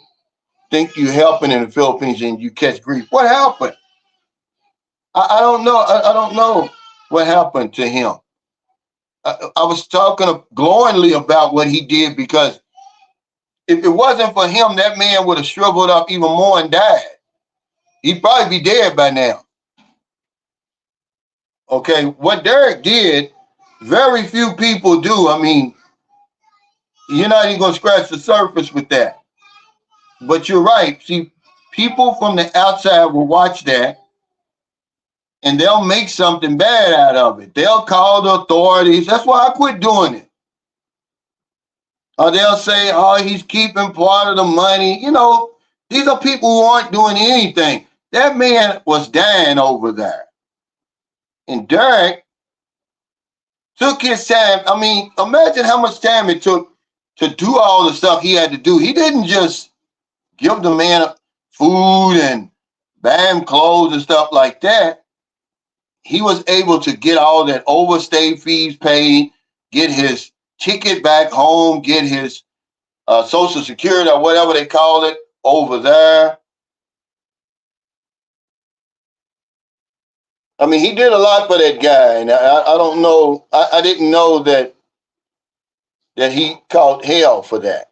think you helping in the Philippines and you catch grief. What happened? I don't know. I don't know what happened to him. I was talking glowingly about what he did, because if it wasn't for him, that man would have shriveled up even more and died. He'd probably be dead by now. Okay, what Derek did, very few people do. I mean, you're not even going to scratch the surface with that. But you're right. See, people from the outside will watch that and they'll make something bad out of it. They'll call the authorities. That's why I quit doing it. Or they'll say, oh, he's keeping part of the money. You know, these are people who aren't doing anything. That man was dying over there. And Derek took his time. I mean, imagine how much time it took to do all the stuff he had to do. He didn't just give the man food and buy him clothes and stuff like that. He was able to get all that overstay fees paid, get his ticket back home, get his Social Security or whatever they call it over there. I mean, he did a lot for that guy, and I don't know. I didn't know that he caught hell for that.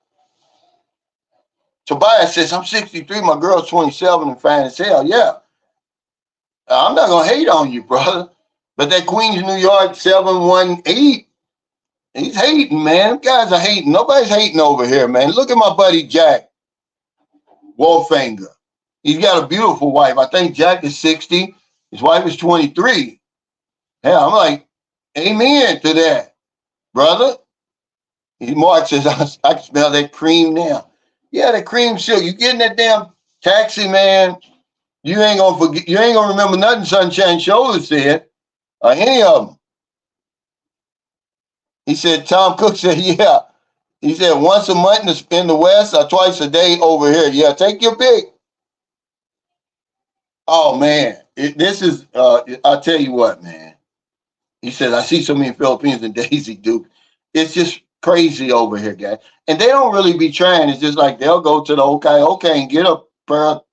Tobias says, I'm 63, my girl's 27 and fine as hell. Yeah. I'm not going to hate on you, brother. But that Queens, New York 718, he's hating, man. Them guys are hating. Nobody's hating over here, man. Look at my buddy Jack Wolfinger. He's got a beautiful wife. I think Jack is 60. His wife is 23. Yeah, I'm like, amen to that, brother. Mark says, I can smell that cream now. Yeah, that cream silk. You getting that damn taxi, man? You ain't gonna forget. You ain't gonna remember nothing Sunshine Shoulders said, or any of them. He said, Tom Cook said, yeah. He said, once a month in the West or twice a day over here. Yeah, take your pick. Oh, man. This is, I'll tell you what, man. He said, I see so many Philippines and Daisy Duke. It's just crazy over here, guys. And they don't really be trying. It's just like they'll go to the okay and get a pair of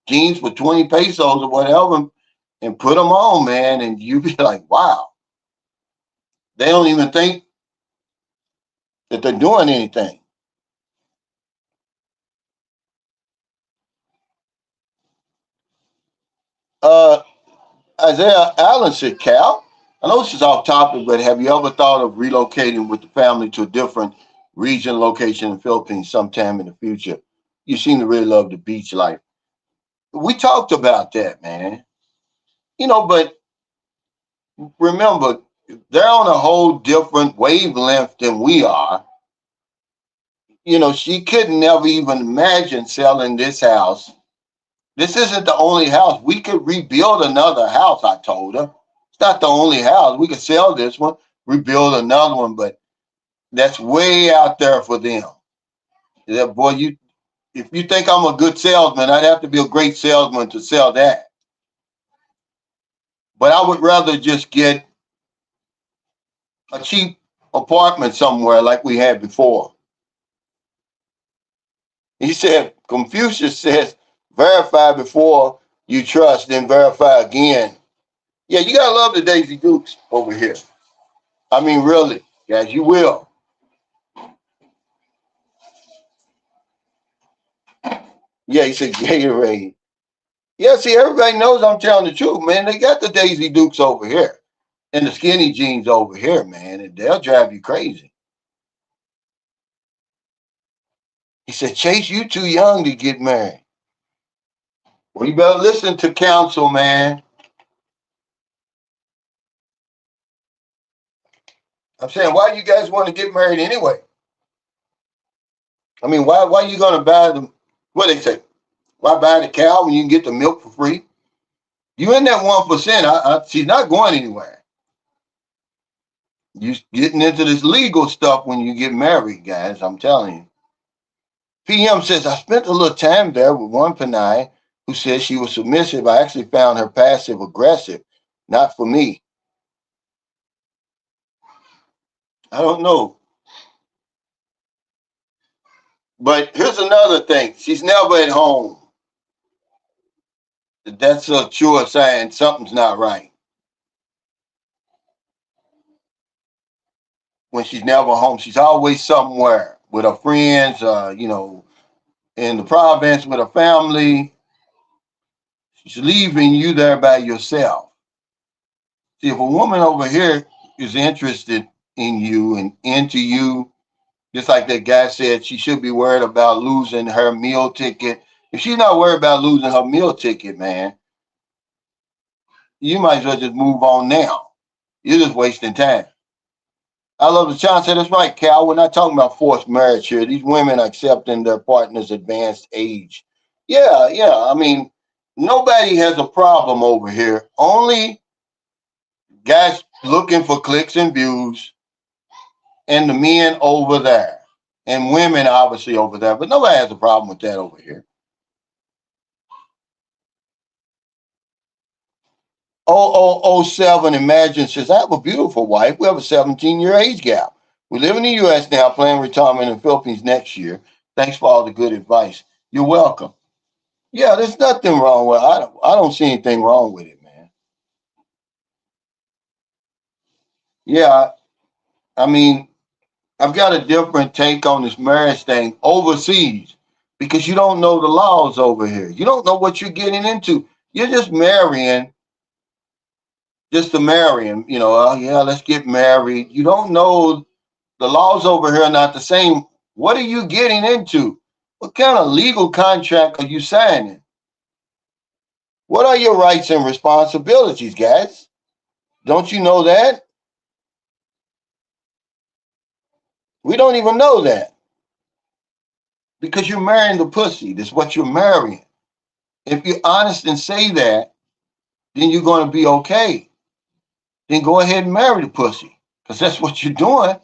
jeans for 20 pesos or whatever and put them on, man. And you be like, wow. They don't even think that they're doing anything. Isaiah Allen said, Cal, I know this is off topic, but have you ever thought of relocating with the family to a different region location in the Philippines sometime in the future? You seem to really love the beach life. We talked about that, man. But remember, they're on a whole different wavelength than we are. She could never even imagine selling this house. This isn't the only house. We could rebuild another house, I told her. It's not the only house. We could sell this one, rebuild another one, but that's way out there for them. Yeah, boy, if you think I'm a good salesman, I'd have to be a great salesman to sell that. But I would rather just get a cheap apartment somewhere like we had before. He said, Confucius says, verify before you trust, then verify again. Yeah, you gotta love the Daisy Dukes over here. I mean, really, guys, you will. Yeah, he said Gatorade. Yeah, see, everybody knows I'm telling the truth, man. They got the Daisy Dukes over here and the skinny jeans over here, man, and they'll drive you crazy. He said, Chase, you too young to get married. Well, you better listen to counsel, man. I'm saying, why do you guys want to get married anyway? I mean, why are you going to buy them? What they say? Why buy the cow when you can get the milk for free? You in that 1%. She's not going anywhere. You getting into this legal stuff when you get married, guys. I'm telling you. PM says, I spent a little time there with one Panay who said she was submissive. I actually found her passive aggressive. Not for me. I don't know. But here's another thing. She's never at home. That's a sure sign something's not right. When she's never home, she's always somewhere with her friends, in the province with her family. She's leaving you there by yourself. See, if a woman over here is interested in you and into you, just like that guy said, she should be worried about losing her meal ticket. If she's not worried about losing her meal ticket, man, you might as well just move on now. You're just wasting time. I love the chance. Said that's right, Cal. We're not talking about forced marriage here. These women are accepting their partner's advanced age. Yeah. I mean, nobody has a problem over here. Only guys looking for clicks and views, and the men over there, and women obviously over there. But nobody has a problem with that over here. 0007 Imagine says, I have a beautiful wife. We have a 17-year age gap. We live in the U.S. now, planning retirement in the Philippines next year. Thanks for all the good advice. You're welcome. Yeah, there's nothing wrong with it. I don't see anything wrong with it, man. Yeah, I mean, I've got a different take on this marriage thing overseas because you don't know the laws over here. You don't know what you're getting into. You're just marrying just to marry him, oh yeah, let's get married. You don't know the laws over here are not the same. What are you getting into? What kind of legal contract are you signing? What are your rights and responsibilities, guys? Don't you know that? We don't even know that because you're marrying the pussy. That's what you're marrying. If you're honest and say that, then you're going to be okay. Then go ahead and marry the pussy because that's what you're doing.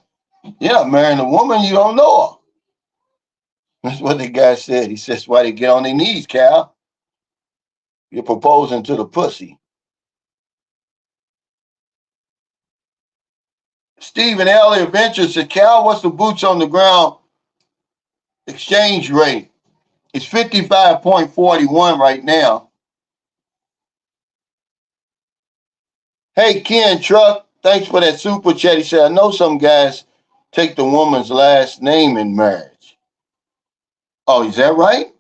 You're not marrying a woman you don't know her. That's what the guy said. He says, why they get on their knees, Cal? You're proposing to the pussy. Stephen Elliott Ventures said, Cal, what's the boots on the ground exchange rate? It's 55.41 right now. Hey, Ken Truck, thanks for that super chat. He said, I know some guys take the woman's last name in marriage. Oh, is that right?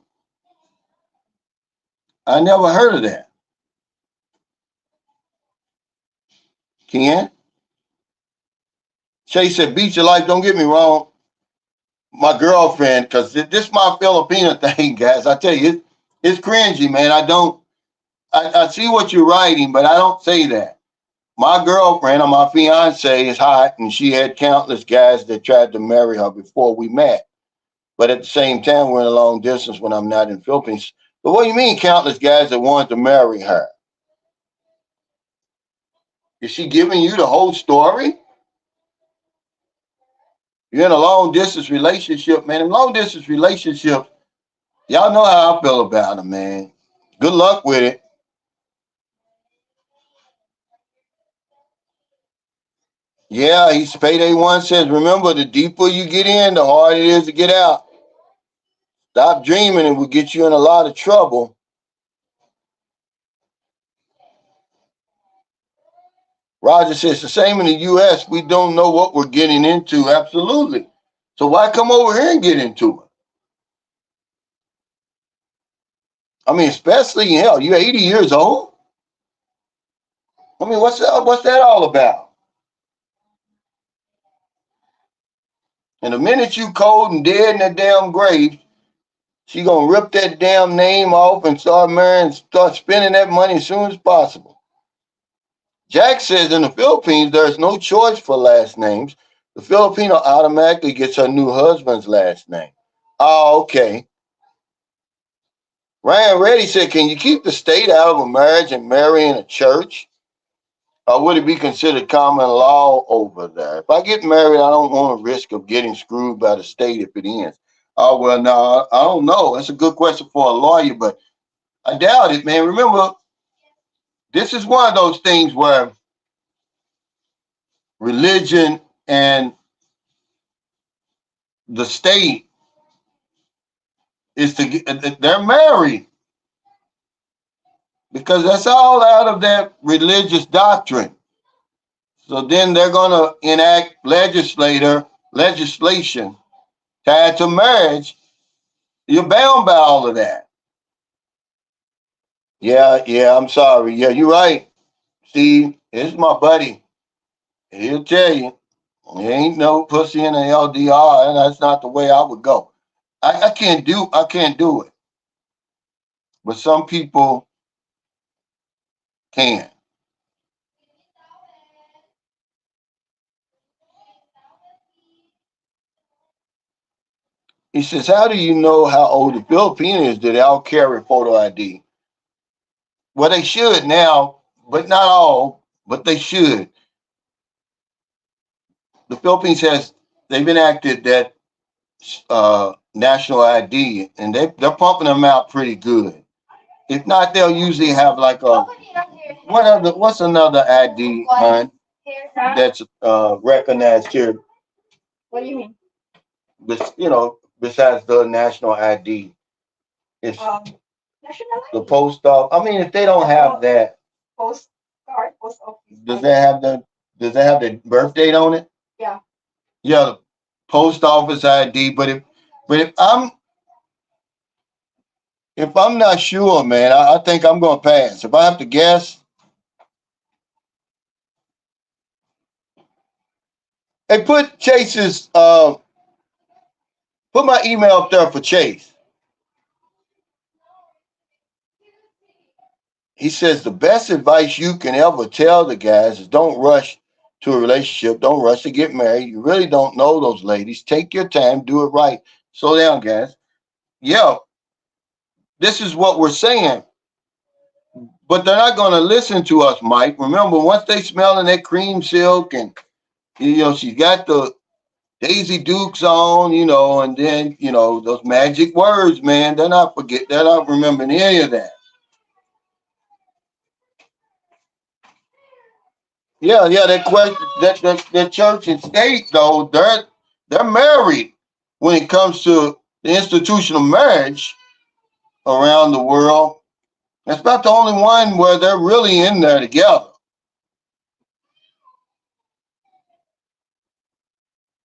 I never heard of that. Ken? Chase said, beat your life. Don't get me wrong. My girlfriend, because this is my Filipino thing, guys. I tell you, It's cringy, man. I see what you're writing, but I don't say that. My girlfriend or my fiance is hot, and she had countless guys that tried to marry her before we met. But at the same time, we're in a long distance when I'm not in Philippines. But what do you mean, countless guys that wanted to marry her? Is she giving you the whole story? You're in a long distance relationship, man. In long distance relationships, y'all know how I feel about them, man. Good luck with it. Yeah, he's payday one says, remember, the deeper you get in, the harder it is to get out. Stop dreaming, it will get you in a lot of trouble. Roger says the same in the US. We don't know what we're getting into. Absolutely. So why come over here and get into it? I mean, especially hell, you're 80 years old. I mean, what's that all about? And the minute you cold and dead in that damn grave, she gonna rip that damn name off and start marrying, start spending that money as soon as possible. Jack says in the Philippines, there's no choice for last names. The Filipino automatically gets her new husband's last name. Oh, okay. Ryan Reddy said, can you keep the state out of a marriage and marry in a church? Or would it be considered common law over there? If I get married, I don't want to risk of getting screwed by the state if it ends. Oh, well, no, I don't know. That's a good question for a lawyer, but I doubt it, man. Remember, this is one of those things where religion and the state is they're married because that's all out of that religious doctrine. So then they're going to enact legislation tied to marriage. You're bound by all of that. Yeah, I'm sorry. Yeah, you're right. Steve, this is my buddy. He'll tell you, there ain't no pussy in the LDR, and that's not the way I would go. I can't do it. But some people can. He says, how do you know how old the Filipino is? Do they all carry photo ID? Well, they should now, but not all, but they should. The Philippines they've enacted that national ID, and they're pumping them out pretty good. If not, they'll usually have like what's another ID, hon, that's recognized here. What do you mean? Besides the national ID, it's the post office. I mean, if they don't have that, post office. Does that have the birth date on it? Yeah. Yeah, the post office ID. But if I'm not sure, man, I think I'm gonna pass. If I have to guess, hey, put my email up there for Chase. He says the best advice you can ever tell the guys is don't rush to a relationship. Don't rush to get married. You really don't know those ladies. Take your time, do it right. Slow down, guys. Yeah, this is what we're saying. But they're not going to listen to us, Mike. Remember, once they smelling that cream silk and she's got the Daisy Dukes on, and then those magic words, man. They're not remembering any of that. Yeah. That question, that church and state though, they're married when it comes to the institutional marriage around the world. That's not the only one where they're really in there together.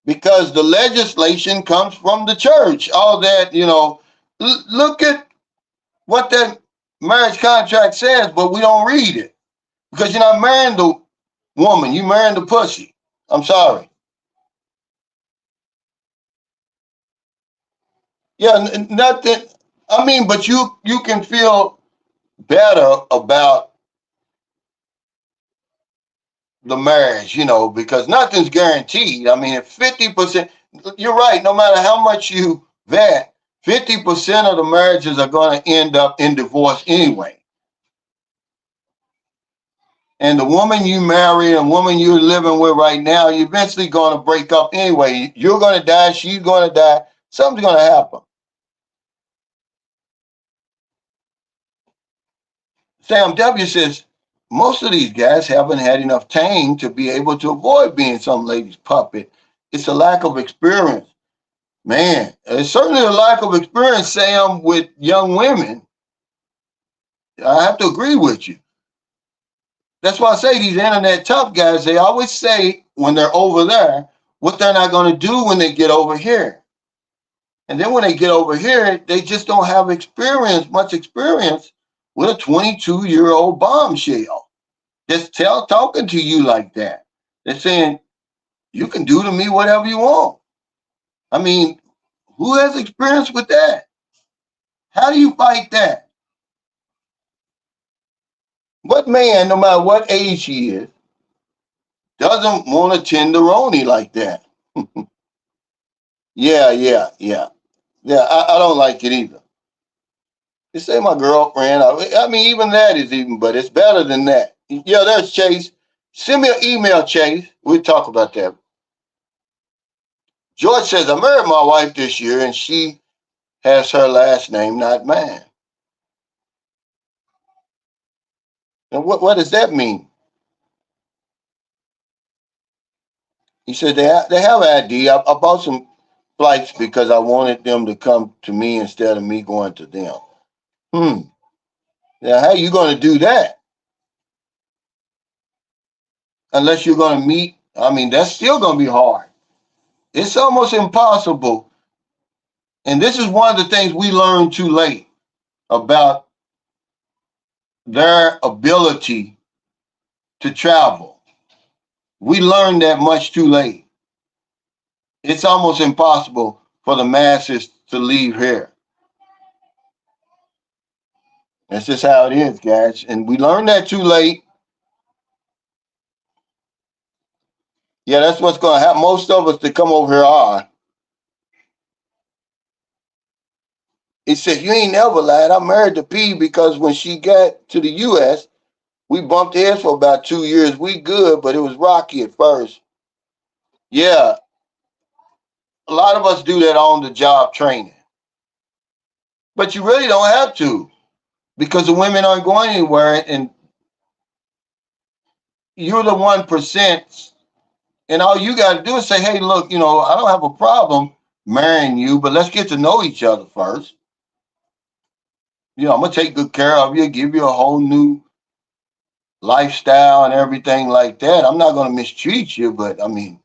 Because the legislation comes from the church. All that, look at what that marriage contract says, but we don't read it. Because you're not marrying the woman, you marrying the pussy. I'm sorry. Yeah, nothing. I mean, but you can feel better about the marriage, because nothing's guaranteed. I mean, if 50%, you're right, no matter how much you vet, 50% of the marriages are going to end up in divorce anyway. And the woman you marry and woman you're living with right now, you're eventually going to break up anyway. You're going to die, she's going to die, something's going to happen. Sam W says, most of these guys haven't had enough time to be able to avoid being some lady's puppet. It's a lack of experience. Man, it's certainly a lack of experience, Sam, with young women. I have to agree with you. That's why I say these internet tough guys, they always say when they're over there what they're not going to do when they get over here. And then when they get over here, they just don't have much experience with a 22-year-old bombshell. Just talking to you like that. They're saying, you can do to me whatever you want. I mean, who has experience with that? How do you fight that? What man, no matter what age he is, doesn't want a tenderoni like that? Yeah. I don't like it either. They say my girlfriend. I mean, even that is but it's better than that. Yeah, there's Chase. Send me an email, Chase. We'll talk about that. George says, I married my wife this year and she has her last name, not mine. And what does that mean? He said they have ID. I bought some flights because I wanted them to come to me instead of me going to them. Now, how are you going to do that? Unless you're going to meet, I mean, that's still going to be hard. It's almost impossible. And this is one of the things we learned too late about their ability to travel. We learned that much too late. It's almost impossible for the masses to leave here. That's just how it is, guys. And we learned that too late. Yeah, that's what's going to happen. Most of us that come over here are. He said, you ain't never lied. I married the P because when she got to the U.S., we bumped heads for about 2 years. We good, but it was rocky at first. Yeah, a lot of us do that on the job training. But you really don't have to because the women aren't going anywhere and you're the 1%. And all you got to do is say, hey, look, I don't have a problem marrying you, but let's get to know each other first. I'm going to take good care of you, give you a whole new lifestyle and everything like that. I'm not going to mistreat you, but I mean,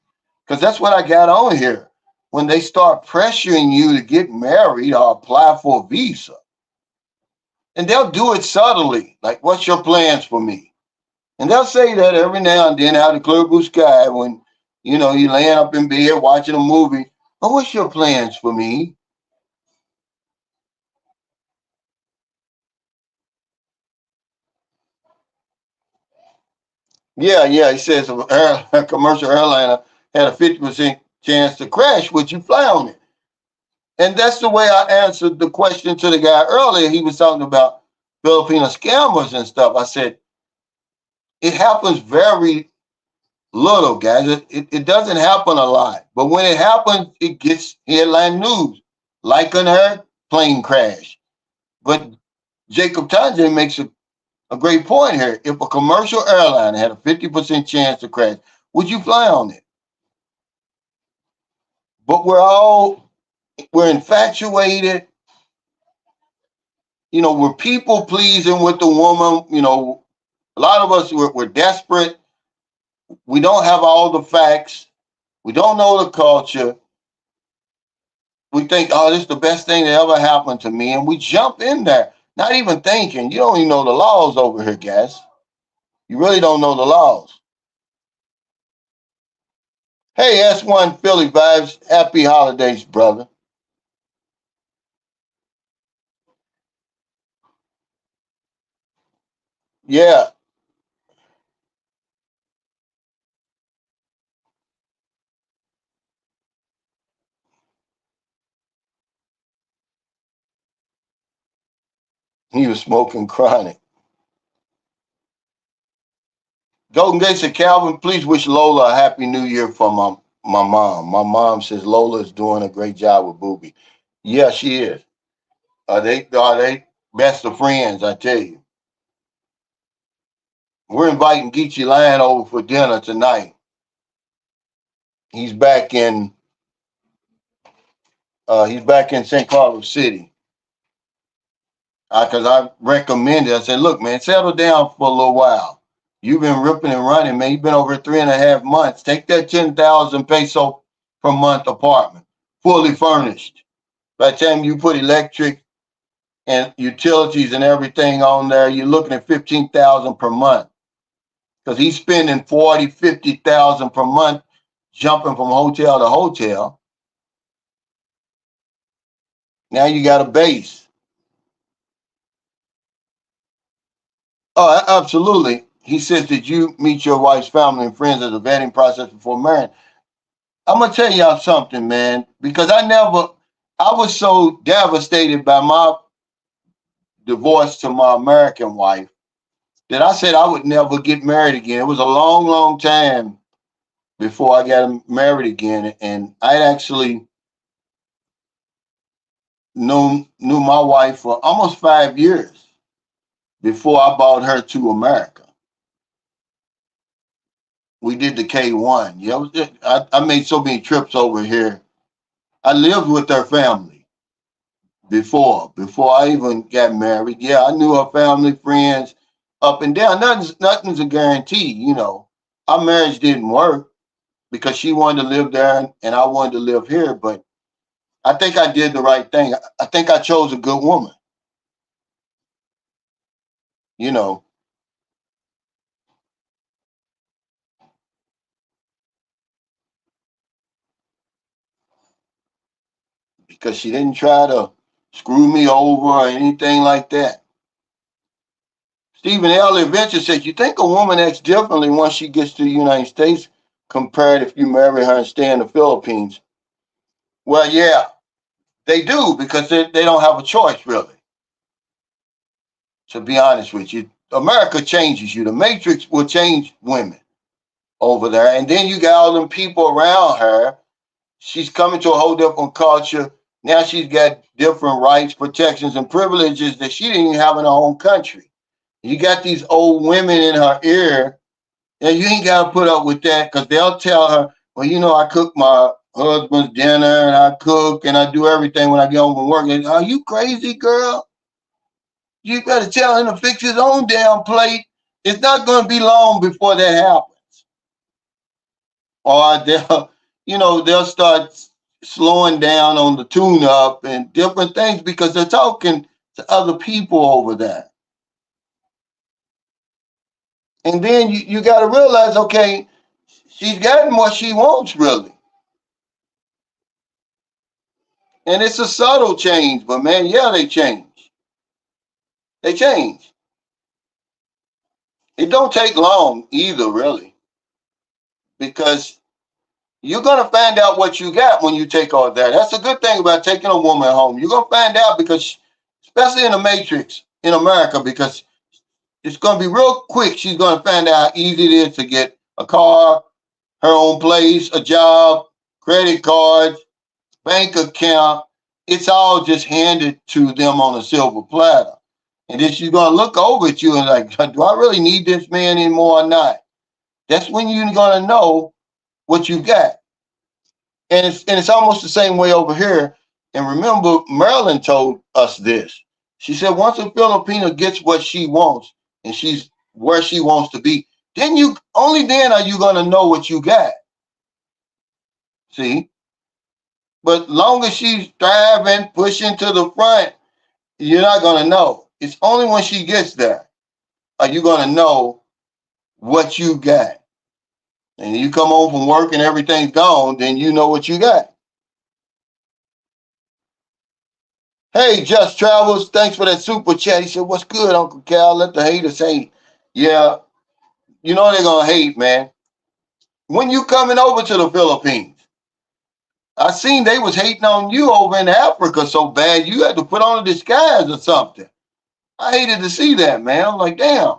because that's what I got on here. When they start pressuring you to get married or apply for a visa, and they'll do it subtly, like, what's your plans for me? And they'll say that every now and then out of the clear blue sky when, you're laying up in bed watching a movie. Oh, what's your plans for me? Yeah. He says a commercial airliner had a 50% chance to crash. Would you fly on it? And that's the way I answered the question to the guy earlier. He was talking about Filipino scammers and stuff. I said, it happens very little, guys. It doesn't happen a lot. But when it happens, it gets headline news, like an airplane crash. But Jacob Tanjay makes a great point here. If a commercial airline had a 50% chance to crash, would you fly on it? But we're infatuated. We're people pleasing with the woman. A lot of us, we're desperate. We don't have all the facts. We don't know the culture. We think, oh, this is the best thing that ever happened to me. And we jump in there, not even thinking. You don't even know the laws over here, guys. You really don't know the laws. Hey, S1 Philly Vibes. Happy holidays, brother. Yeah, he was smoking chronic. Golden Gate said, Calvin, please wish Lola a happy new year from my mom. My mom says Lola is doing a great job with Booby. Yeah, she is. Are they best of friends, I tell you. We're inviting Geechee Lion over for dinner tonight. He's back in St. Carlos City. Because I recommended, I said, look, man, settle down for a little while. You've been ripping and running, man. You've been over 3.5 months. Take that 10,000 peso per month apartment, fully furnished. By the time you put electric and utilities and everything on there, you're looking at 15,000 per month. Because he's spending 40, 50,000 per month jumping from hotel to hotel. Now you got a base. Oh, absolutely. He says, did you meet your wife's family and friends as a vetting process before marrying? I'm gonna tell y'all something, man, because I was so devastated by my divorce to my American wife that I said I would never get married again. It was a long, long time before I got married again, and I actually knew my wife for almost 5 years before I brought her to America. We did the K1. Yeah, I made so many trips over here. I lived with her family before I even got married. Yeah, I knew her family, friends, up and down. Nothing's a guarantee, you know. Our marriage didn't work because she wanted to live there and I wanted to live here, but I think I did the right thing. I think I chose a good woman, you know, because she didn't try to screw me over or anything like that. Stephen L. Adventure says, you think a woman acts differently once she gets to the United States compared if you marry her and stay in the Philippines? Well, yeah, they do because they don't have a choice, really, to be honest with you. America changes you. The Matrix will change women over there. And then you got all them people around her. She's coming to a whole different culture. Now she's got different rights, protections, and privileges that she didn't even have in her own country. You got these old women in her ear. And you ain't got to put up with that because they'll tell her, well, you know, I cook my husband's dinner and I cook and I do everything when I get home from work. And, are you crazy, girl? You better tell him to fix his own damn plate. It's not going to be long before that happens. Or they'll start slowing down on the tune up and different things because they're talking to other people over there. And then you got to realize, okay, she's gotten what she wants, really. And it's a subtle change, but man, yeah, they change. They change. It don't take long either, really, because you're gonna find out what you got when you take all that. That's a good thing about taking a woman home. You're gonna find out because, especially in the Matrix in America, because it's gonna be real quick. She's gonna find out how easy it is to get a car, her own place, a job, credit cards, bank account. It's all just handed to them on a silver platter. And then she's gonna look over at you and like, do I really need this man anymore or not? That's when you're gonna know what you got. And it's almost the same way over here. And remember, Marilyn told us this. She said once a Filipino gets what she wants and she's where she wants to be, then you only then are you gonna know what you got. See? But long as she's striving, pushing to the front, you're not gonna know. It's only when she gets there are you gonna know what you got. And you come home from work and everything's gone, then you know what you got. Hey, Just Travels, thanks for that super chat. He said, what's good, Uncle Cal? Let the haters hate. Yeah, you know they're gonna hate, man. When you coming over to the Philippines, I seen they was hating on you over in Africa so bad you had to put on a disguise or something. I hated to see that, man. I'm like, damn.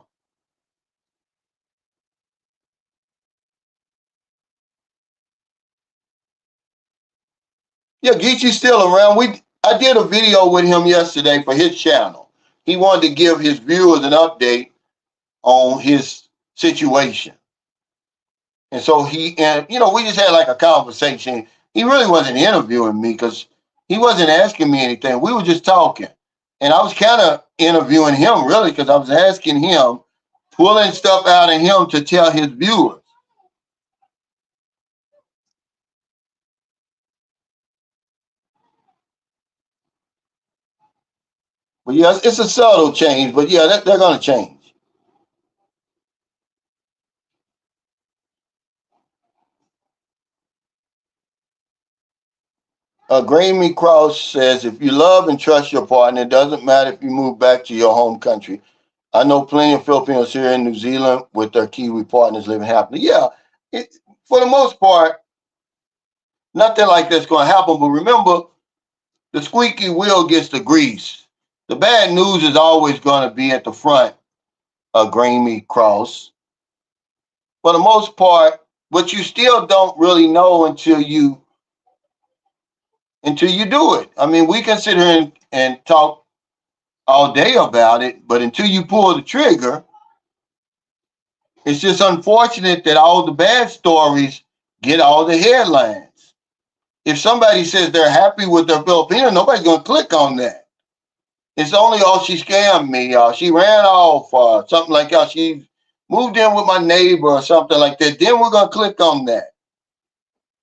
Yeah, Geechee's still around. I did a video with him yesterday for his channel. He wanted to give his viewers an update on his situation. And so we just had like a conversation. He really wasn't interviewing me because he wasn't asking me anything. We were just talking. And I was kind of interviewing him really because I was asking him, pulling stuff out of him to tell his viewers. But yeah, it's a subtle change, but yeah, they're going to change. Grammy Cross says, if you love and trust your partner, it doesn't matter if you move back to your home country. I know plenty of Filipinos here in New Zealand with their Kiwi partners living happily. Yeah, for the most part, nothing like that's going to happen. But remember, the squeaky wheel gets the grease. The bad news is always going to be at the front of Grammy Cross. For the most part, but you still don't really know until you do it. I mean, we can sit here and talk all day about it, but until you pull the trigger, it's just unfortunate that all the bad stories get all the headlines. If somebody says they're happy with their Filipino, nobody's going to click on that. It's only, oh, she scammed me, she ran off, something like that. She moved in with my neighbor or something like that. Then we're going to click on that.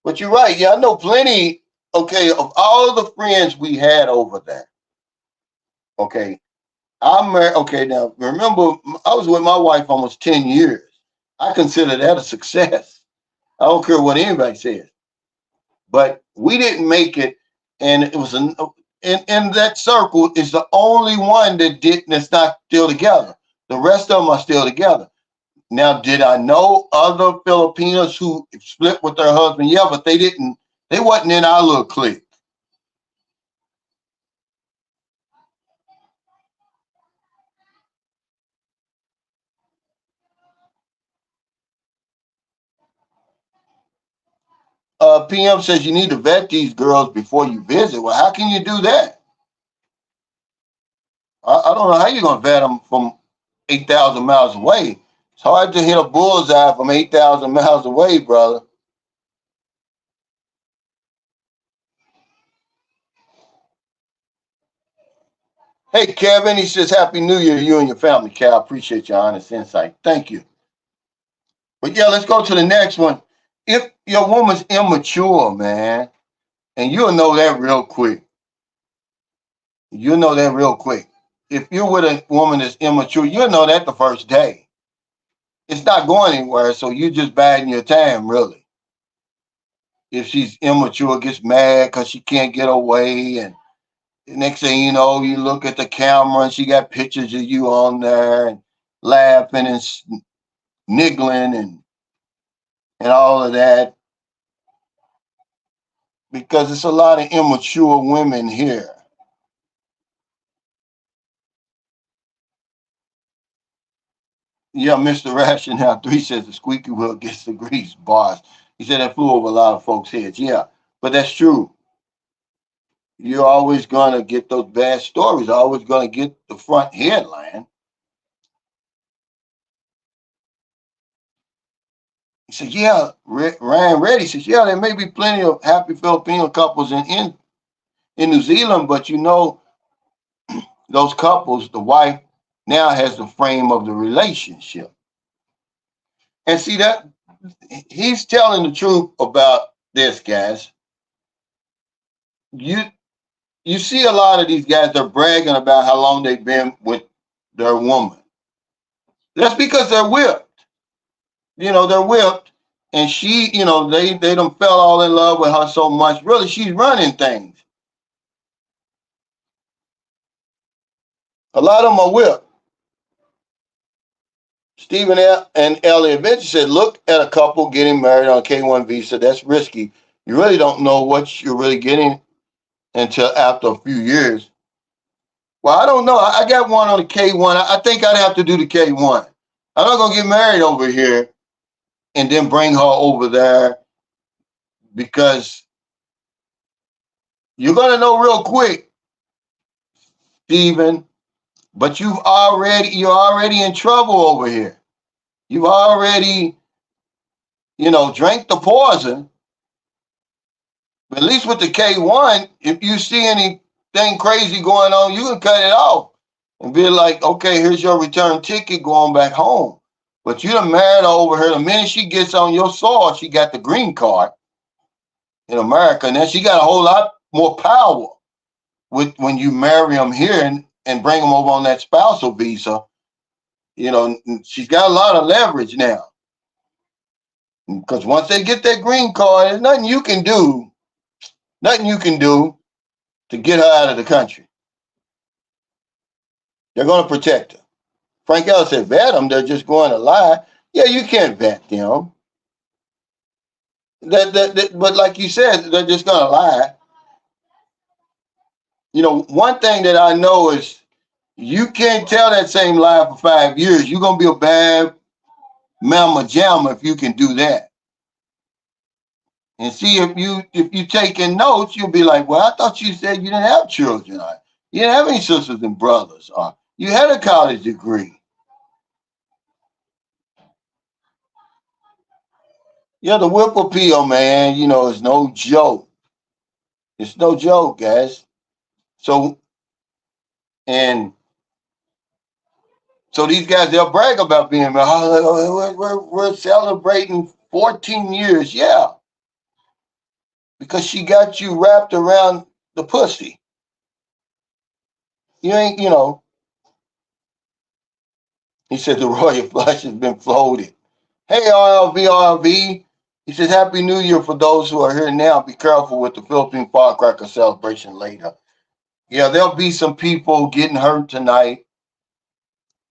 But you're right. Yeah, I know plenty, okay, of all the friends we had over there. Okay, I'm married. Okay, now remember, I was with my wife almost 10 years. I consider that a success. I don't care what anybody says. But we didn't make it, and it was in that circle is the only one that didn't. That's not still together. The rest of them are still together. Now, did I know other Filipinos who split with their husband? Yeah, but they didn't. They wasn't in our little clique. PM says you need to vet these girls before you visit. Well, how can you do that? I don't know how you're gonna vet them from 8,000 miles away. It's hard to hit a bullseye from 8,000 miles away, brother. Hey, Kevin, he says, Happy New Year to you and your family, Cal. Appreciate your honest insight. Thank you. But yeah, let's go to the next one. If your woman's immature, man, and you'll know that real quick. You'll know that real quick. If you're with a woman that's immature, you'll know that the first day. It's not going anywhere, so you just biding your time, really. If she's immature, gets mad because she can't get away, and the next thing you know, you look at the camera and she got pictures of you on there and laughing and niggling and all of that, because it's a lot of immature women here. Yeah, Mr. Rationale 3 says the squeaky wheel gets the grease, boss. He said that flew over a lot of folks' heads. Yeah, but that's true. You're always going to get those bad stories, always going to get the front headline. He said, yeah, Ryan Reddy says, yeah, there may be plenty of happy Filipino couples in New Zealand, but those couples, the wife now has the frame of the relationship. And see that he's telling the truth about this, guys. You you see a lot of these guys, they're bragging about how long they've been with their woman. That's because they're whipped. They're whipped. And she, they done fell all in love with her so much. Really, she's running things. A lot of them are whipped. Stephen and Elliot Venture said, look at a couple getting married on a K1 visa. That's risky. You really don't know what you're really getting until after a few years. Well, I don't know. I got one on the K1. I think I'd have to do the K1. I'm not going to get married over here and then bring her over there because you're going to know real quick, Stephen, but you're already in trouble over here. You've already, drank the poison. But at least with the K1, if you see anything crazy going on, you can cut it off and be like, okay, here's your return ticket going back home. But you done married her over here. The minute she gets on your soil, she got the green card in America. And then she got a whole lot more power when you marry them here and bring them over on that spousal visa. She's got a lot of leverage now. Because once they get that green card, there's nothing you can do to get her out of the country. They're going to protect her. Frank Ellis said, vet them, they're just going to lie. Yeah, you can't vet them. But like you said, they're just going to lie. One thing that I know is you can't tell that same lie for 5 years. You're going to be a bad mamma jamma if you can do that. And see, if you taking notes, you'll be like, well, I thought you said you didn't have children. You didn't have any sisters and brothers. You had a college degree. Yeah, the whip appeal, man, is no joke. It's no joke, guys. So these guys, they'll brag about being, we're celebrating 14 years. Yeah. Because she got you wrapped around the pussy. You ain't, he said the royal flush has been floated. Hey, RLV. He says, Happy New Year for those who are here now. Be careful with the Philippine firecracker celebration later. Yeah, there'll be some people getting hurt tonight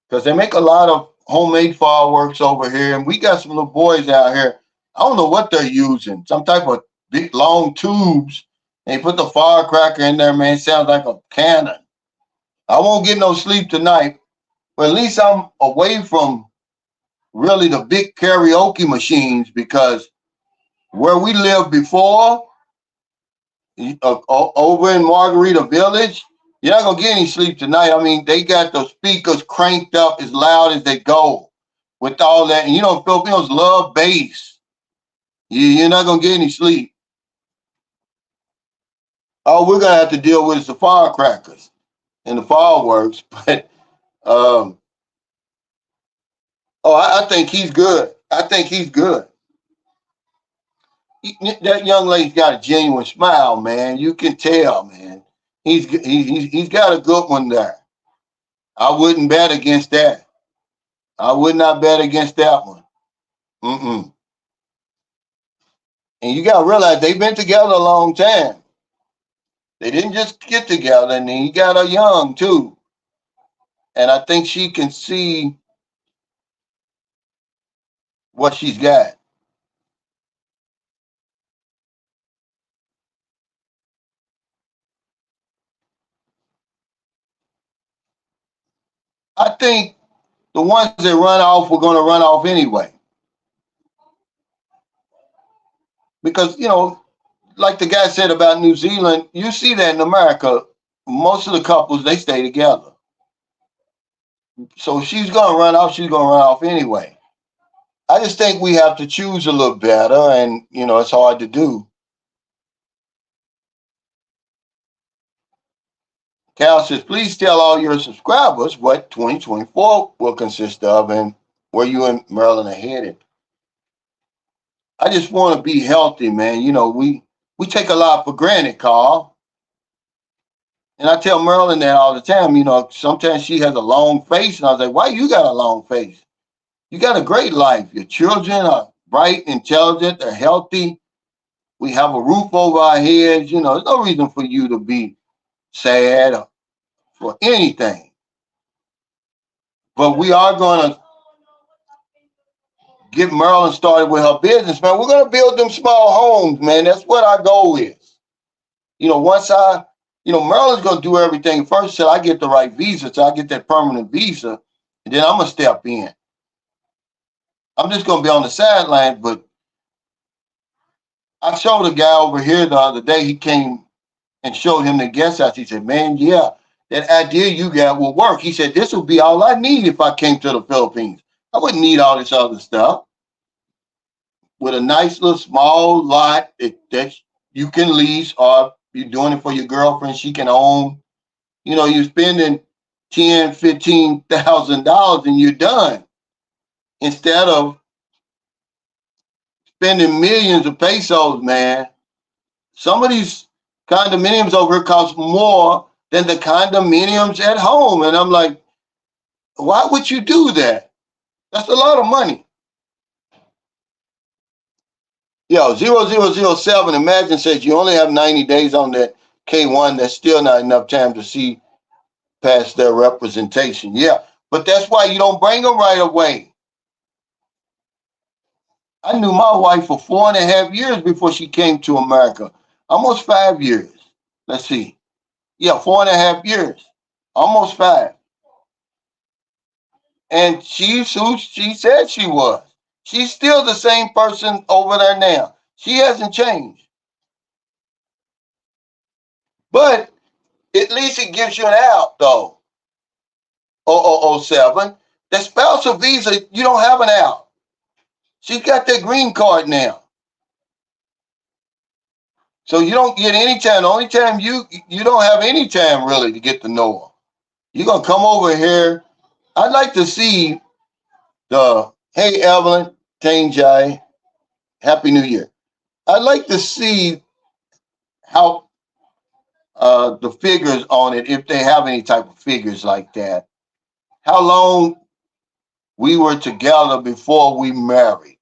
because they make a lot of homemade fireworks over here. And we got some little boys out here. I don't know what they're using. Some type of big, long tubes. They put the firecracker in there, man. It sounds like a cannon. I won't get no sleep tonight. But at least I'm away from really the big karaoke machines because where we lived before, over in Margarita Village, you're not going to get any sleep tonight. I mean, they got the speakers cranked up as loud as they go with all that. And Filipinos love bass. You're not going to get any sleep. All we're going to have to deal with is the firecrackers and the fireworks. But, I think he's good. That young lady's got a genuine smile, man. You can tell, man. He's got a good one there. I wouldn't bet against that. I would not bet against that one. And you got to realize they've been together a long time. They didn't just get together, and he got her young too. And I think she can see what she's got. I think the ones that run off were going to run off anyway. Because, like the guy said about New Zealand, you see that in America, most of the couples, they stay together. So she's going to run off anyway. I just think we have to choose a little better, and, it's hard to do. Cal says, please tell all your subscribers what 2024 will consist of and where you and Maryland are headed. I just want to be healthy, man. We take a lot for granted, Carl. And I tell Marilyn that all the time. Sometimes she has a long face, and I was like, why you got a long face? You got a great life. Your children are bright, intelligent, they're healthy. We have a roof over our heads. There's no reason for you to be sad for anything. But we are going to get Marilyn started with her business, man. We're gonna build them small homes, man. That's what our goal is. Once Maryland's gonna do everything first till I get the right visa, till I get that permanent visa, and then I'm gonna step in. I'm just gonna be on the sideline, but I showed a guy over here the other day. He came and showed him the guest house. He said, "Man, yeah, that idea you got will work." He said, "This will be all I need if I came to the Philippines. I wouldn't need all this other stuff. With a nice little small lot that you can lease, or you're doing it for your girlfriend, she can own. You're spending $10,000, $15,000 and you're done. Instead of spending millions of pesos, man. Some of these condominiums over here cost more than the condominiums at home." And I'm like, why would you do that? That's a lot of money. Yo, 0007, Imagine says you only have 90 days on that K1. That's still not enough time to see past their representation. Yeah, but that's why you don't bring them right away. I knew my wife for 4.5 years before she came to America. Almost 5 years. Let's see. Yeah, 4.5 years. Almost 5. And she's who she said she was. She's still the same person over there now. She hasn't changed. But at least it gives you an out, though. 0007. The spousal visa, you don't have an out. She's got that green card now. So you don't get any time. The only time you don't have any time really to get to know her. You're gonna come over here. I'd like to see hey Evelyn, Tangjai, Happy New Year. I'd like to see how the figures on it, if they have any type of figures like that. How long we were together before we married,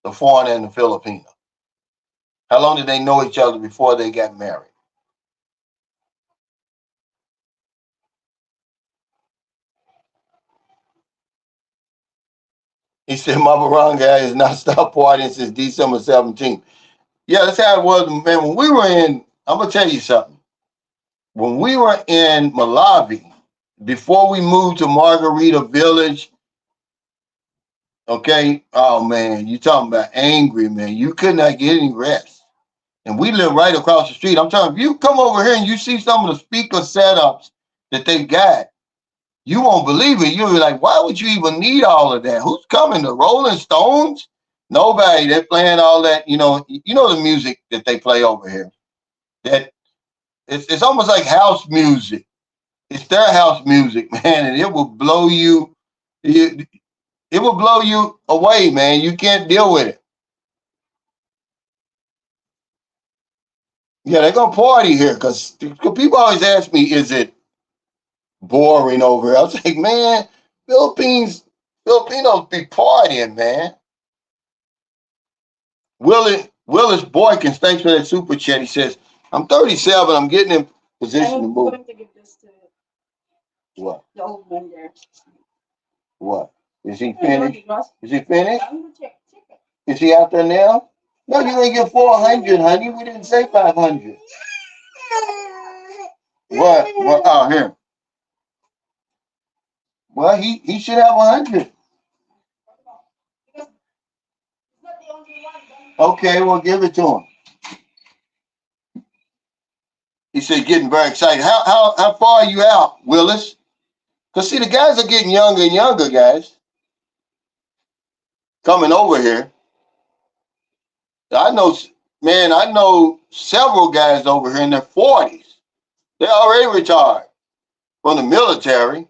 the foreigner and the Filipino. How long did they know each other before they got married? He said, "My barangay has not stopped partying since December 17th. Yeah, that's how it was, man. When we were I'm going to tell you something. When we were in Malawi, before we moved to Margarita Village, okay, oh man, you talking about angry, man. You could not get any rest. And we live right across the street. I'm telling you, if you come over here and you see some of the speaker setups that they got, you won't believe it. You'll be like, why would you even need all of that? Who's coming? The Rolling Stones? Nobody. They're playing all that, the music that they play over here. That it's almost like house music. It's their house music, man, and it will blow you. It will blow you away, man. You can't deal with it. Yeah, they're gonna party here because people always ask me, is it boring over here? I was like, man, Filipinos be partying, man. Willis Boykins, thanks for that super chat. He says, I'm 37, I'm getting in position to move. To give this to what? The old man there. What? Is he finished? Is he finished? Is he out there now? No, you're gonna get 400, honey. We didn't say 500. What? Oh, here. Well, he should have 100. Okay, well, give it to him. He said, getting very excited. How far are you out, Willis? Because, see, the guys are getting younger and younger, guys. Coming over here. I know several guys over here in their 40s. They're already retired from the military.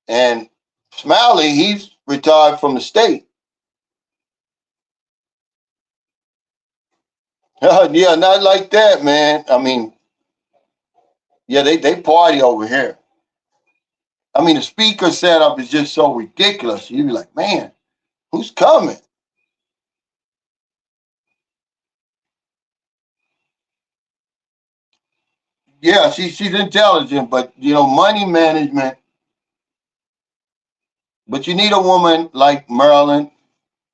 And Smiley, he's retired from the state. Yeah, not like that, man. I mean, yeah, they party over here. I mean, the speaker setup is just so ridiculous. You'd be like, man, who's coming? Yeah, she's intelligent, but money management. But you need a woman like Marilyn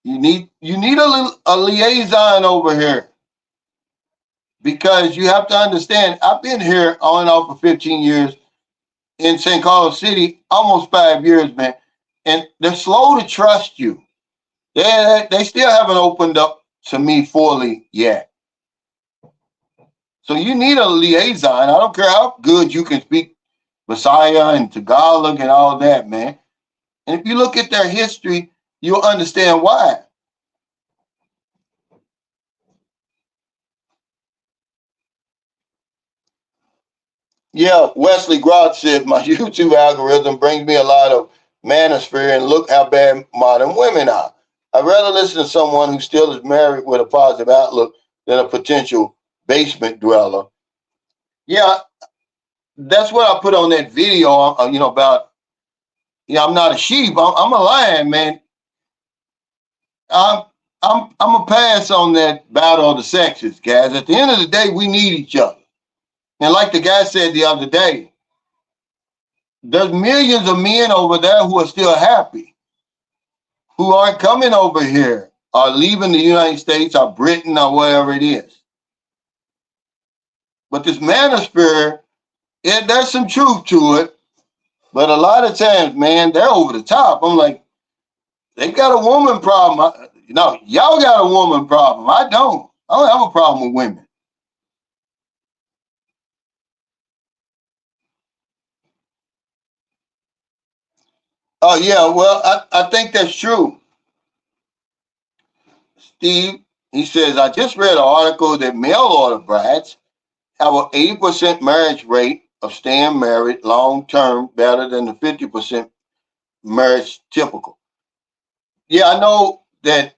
You need a liaison over here, because you have to understand. I've been here on and off for 15 years in St. Carlos City, almost 5 years, man, and they're slow to trust you. They still haven't opened up to me fully yet. So you need a liaison. I don't care how good you can speak Messiah and Tagalog and all that, man. And if you look at their history, you'll understand why. Yeah, Wesley Groth said, my YouTube algorithm brings me a lot of manosphere, and look how bad modern women are. I'd rather listen to someone who still is married with a positive outlook than a potential basement dweller. Yeah, that's what I put on that video, about, I'm not a sheep, I'm a lion, man. I'm a pass on that battle of the sexes, guys. At the end of the day, we need each other. And like the guy said the other day, there's millions of men over there who are still happy, who aren't coming over here, or leaving the United States or Britain or whatever it is. But this manosphere, there's some truth to it. But a lot of times, man, they're over the top. I'm like, they got a woman problem. No, y'all got a woman problem. I don't have a problem with women. Oh, yeah, well, I think that's true. Steve, he says, I just read an article that mail order brides have an 80% marriage rate of staying married long term, better than the 50% marriage typical. Yeah, I know that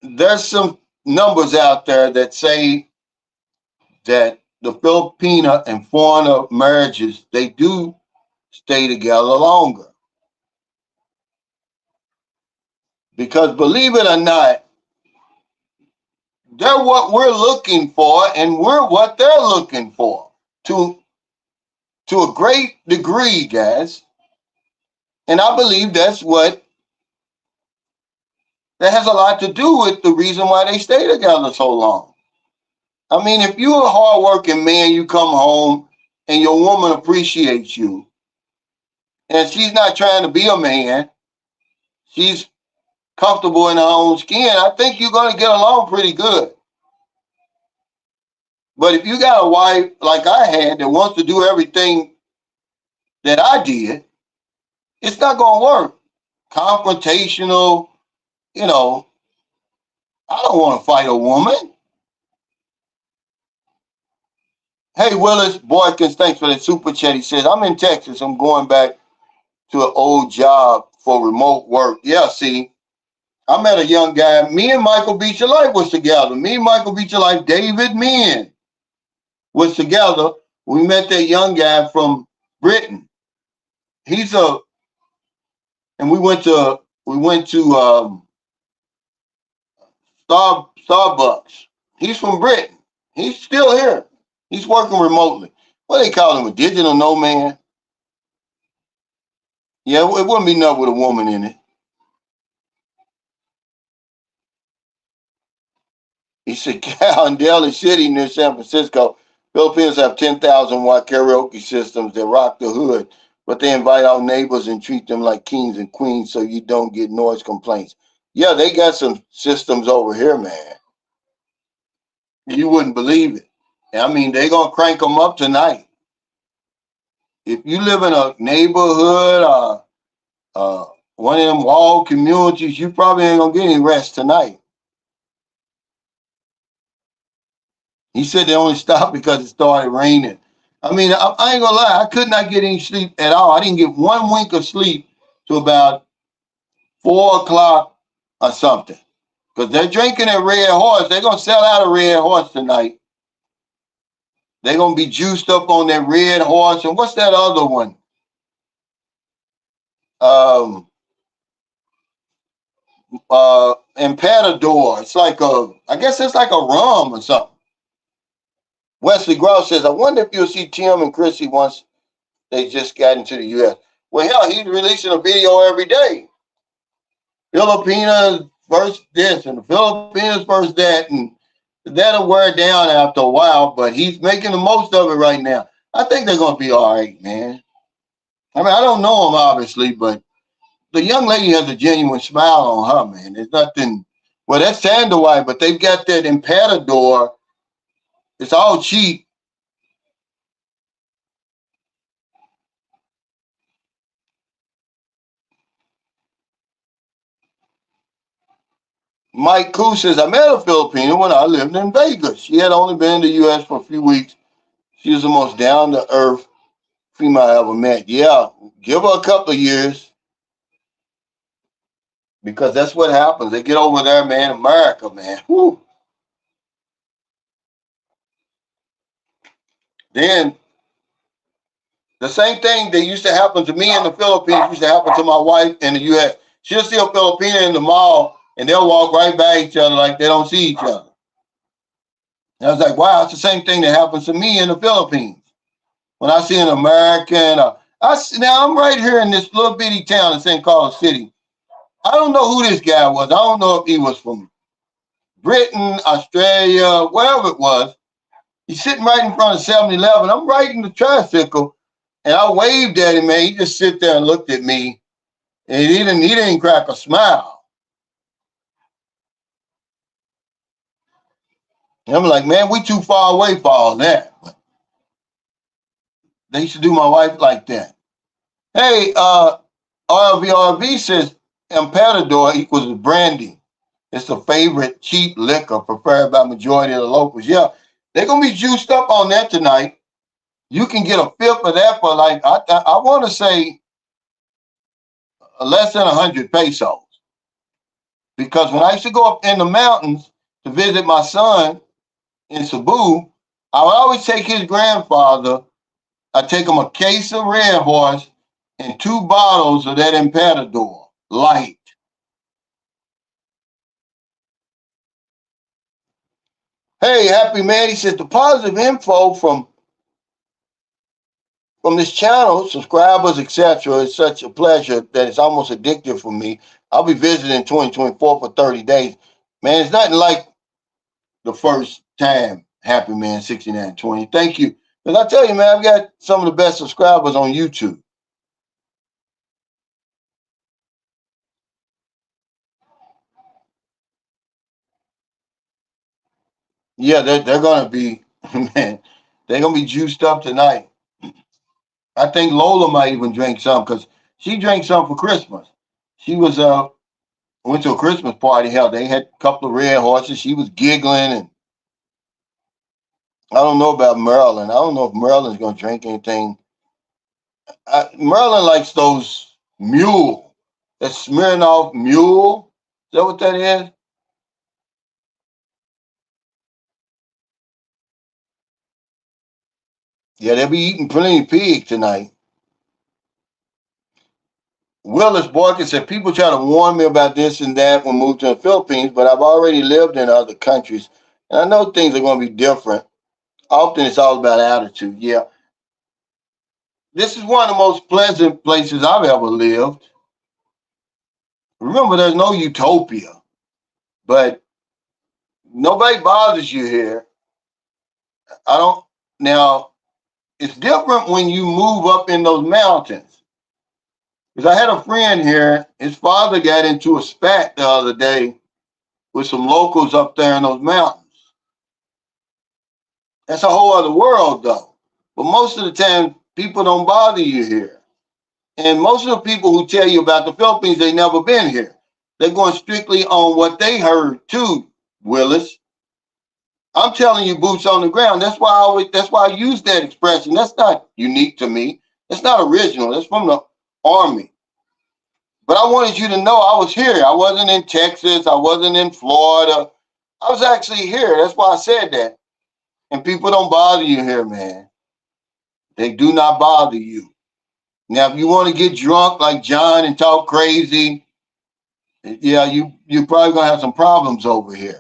there's some numbers out there that say that the Filipina and foreigner marriages, they do stay together longer. Because believe it or not, they're what we're looking for, and we're what they're looking for to a great degree, guys. And I believe that has a lot to do with the reason why they stay together so long. I mean, if you're a hardworking man, you come home and your woman appreciates you, and she's not trying to be a man, she's comfortable in her own skin, I think you're going to get along pretty good. But if you got a wife like I had that wants to do everything that I did, it's not going to work. Confrontational, I don't want to fight a woman. Hey, Willis Boykins, thanks for that super chat. He says, I'm in Texas. I'm going back to an old job for remote work. Yeah, see, I met a young guy. Me and Michael Beecher Life was together. Me and Michael Beecher Life, David Meehan, was together. We met that young guy from Britain. And we went to Starbucks. He's from Britain. He's still here. He's working remotely. What do they call him? A digital nomad? Yeah, it wouldn't be nothing with a woman in it. He said, Cal in Daly City near San Francisco, Filipinos have 10,000-watt karaoke systems that rock the hood, but they invite our neighbors and treat them like kings and queens so you don't get noise complaints. Yeah, they got some systems over here, man. You wouldn't believe it. I mean, they're going to crank them up tonight. If you live in a neighborhood or one of them walled communities, you probably ain't going to get any rest tonight. He said they only stopped because it started raining. I mean, I ain't gonna lie, I could not get any sleep at all. I didn't get one wink of sleep to about 4 o'clock or something. Because they're drinking at Red Horse. They're gonna sell out a Red Horse tonight. They're gonna be juiced up on that Red Horse. And what's that other one? Empatador. It's like I guess it's like a rum or something. Wesley Grouse says, I wonder if you'll see Tim and Chrissy once they just got into the U.S. Well, hell, he's releasing a video every day. Filipina first this and the Philippines first that, and that'll wear down after a while. But he's making the most of it right now. I think they're gonna be all right, man. I mean, I don't know him obviously, but the young lady has a genuine smile on her, man. There's nothing. Well, that's Sandalwood, but they've got that Empatador. It's all cheap. Mike Koo says, I met a Filipino when I lived in Vegas. She had only been in the U.S. for a few weeks. She was the most down to earth female I ever met. Yeah, give her a couple of years because that's what happens. They get over there, man. America, man. Whew. Then the same thing that used to happen to me in the Philippines used to happen to my wife in the U.S. She'll see a Filipino in the mall and they'll walk right by each other like they don't see each other. And I was like, wow, it's the same thing that happens to me in the Philippines. When I see an American, now I'm right here in this little bitty town in St. Carlos City. I don't know who this guy was. I don't know if he was from Britain, Australia, wherever it was. He's sitting right in front of 7-Eleven. I'm riding the tricycle, and I waved at him, man. He just sit there and looked at me, and he didn't crack a smile. And I'm like, man, we too far away for all that. But they used to do my wife like that. Hey, RVRV says Empatador equals brandy. It's a favorite cheap liquor preferred by majority of the locals. Yeah, they're gonna be juiced up on that tonight. You can get a fifth of that for like I want to say less than 100 pesos. Because when I used to go up in the mountains to visit my son in Cebu, I would always take his grandfather. I'd take him a case of Red Horse and 2 bottles of that Empatador light. Hey, Happy Man, he says the positive info from this channel, subscribers, etc. It's such a pleasure that it's almost addictive for me. I'll be visiting 2024 for 30 days. Man, it's nothing like the first time, Happy Man 6920. Thank you. Because I tell you, man, I've got some of the best subscribers on YouTube. Yeah, they're going to be, man, they're going to be juiced up tonight. I think Lola might even drink some because she drank some for Christmas. She was went to a Christmas party. Hell, they had a couple of Red Horses. She was giggling, and I don't know about Maryland. I don't know if Maryland's gonna drink anything. Maryland likes those mule. That Smirnoff Mule. Is that what that is? Yeah, they'll be eating plenty of pig tonight. Willis Boykin said people try to warn me about this and that when moved to the Philippines, but I've already lived in other countries, and I know things are going to be different. Often it's all about attitude. Yeah, this is one of the most pleasant places I've ever lived. Remember, there's no utopia, but nobody bothers you here. I don't. Now, it's different when you move up in those mountains. Because I had a friend here, his father got into a spat the other day with some locals up there in those mountains. That's a whole other world, though. But most of the time, people don't bother you here. And most of the people who tell you about the Philippines, they never been here. They're going strictly on what they heard too, Willis. I'm telling you, boots on the ground. That's why I use that expression. That's not unique to me. That's not original. That's from the army. But I wanted you to know I was here. I wasn't in Texas. I wasn't in Florida. I was actually here. That's why I said that. And people don't bother you here, man. They do not bother you. Now, if you want to get drunk like John and talk crazy, yeah, you probably gonna have some problems over here.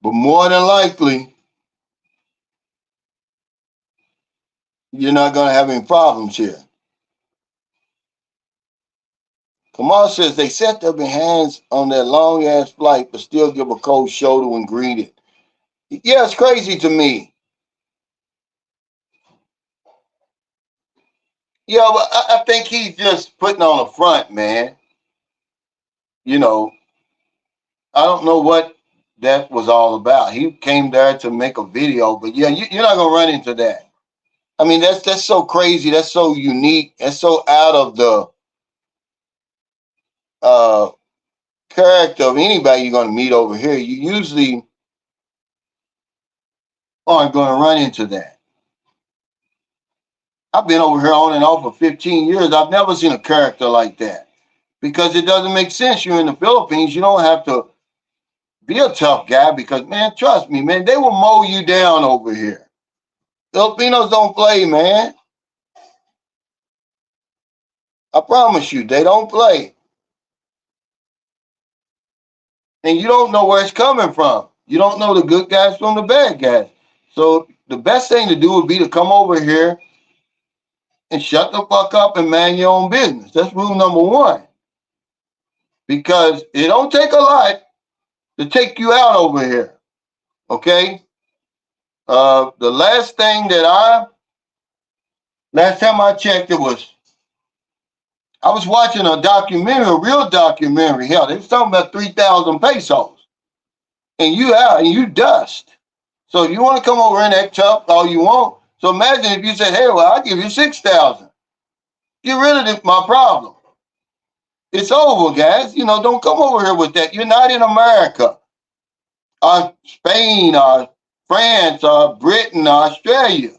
But more than likely, you're not gonna have any problems here. Kamal says they set their hands on that long ass flight, but still give a cold shoulder when greeted. Yeah, it's crazy to me. Yeah, but I think he's just putting on a front, man. You know, I don't know what that was all about. He came there to make a video, but yeah, you're not gonna run into that. I mean, that's so crazy. That's so unique. That's so out of the uh, character of anybody you're gonna meet over here. You usually aren't gonna run into that. I've been over here on and off for 15 years. I've never seen a character like that because it doesn't make sense. You're in the Philippines. You don't have to be a tough guy because, man, trust me, man, they will mow you down over here. Filipinos don't play, man. I promise you, they don't play. And you don't know where it's coming from. You don't know the good guys from the bad guys. So the best thing to do would be to come over here and shut the fuck up and man your own business. That's rule number one. Because it don't take a lot to take you out over here. Okay? The last time I checked, I was watching a documentary, a real documentary. Hell, they was talking about 3,000 pesos. And you out and you dust. So you want to come over and act tough all you want. So imagine if you said, hey, well, I'll give you 6,000. Get rid of my problem. It's over, guys. You know, don't come over here with that. You're not in America or Spain or France or Britain or Australia.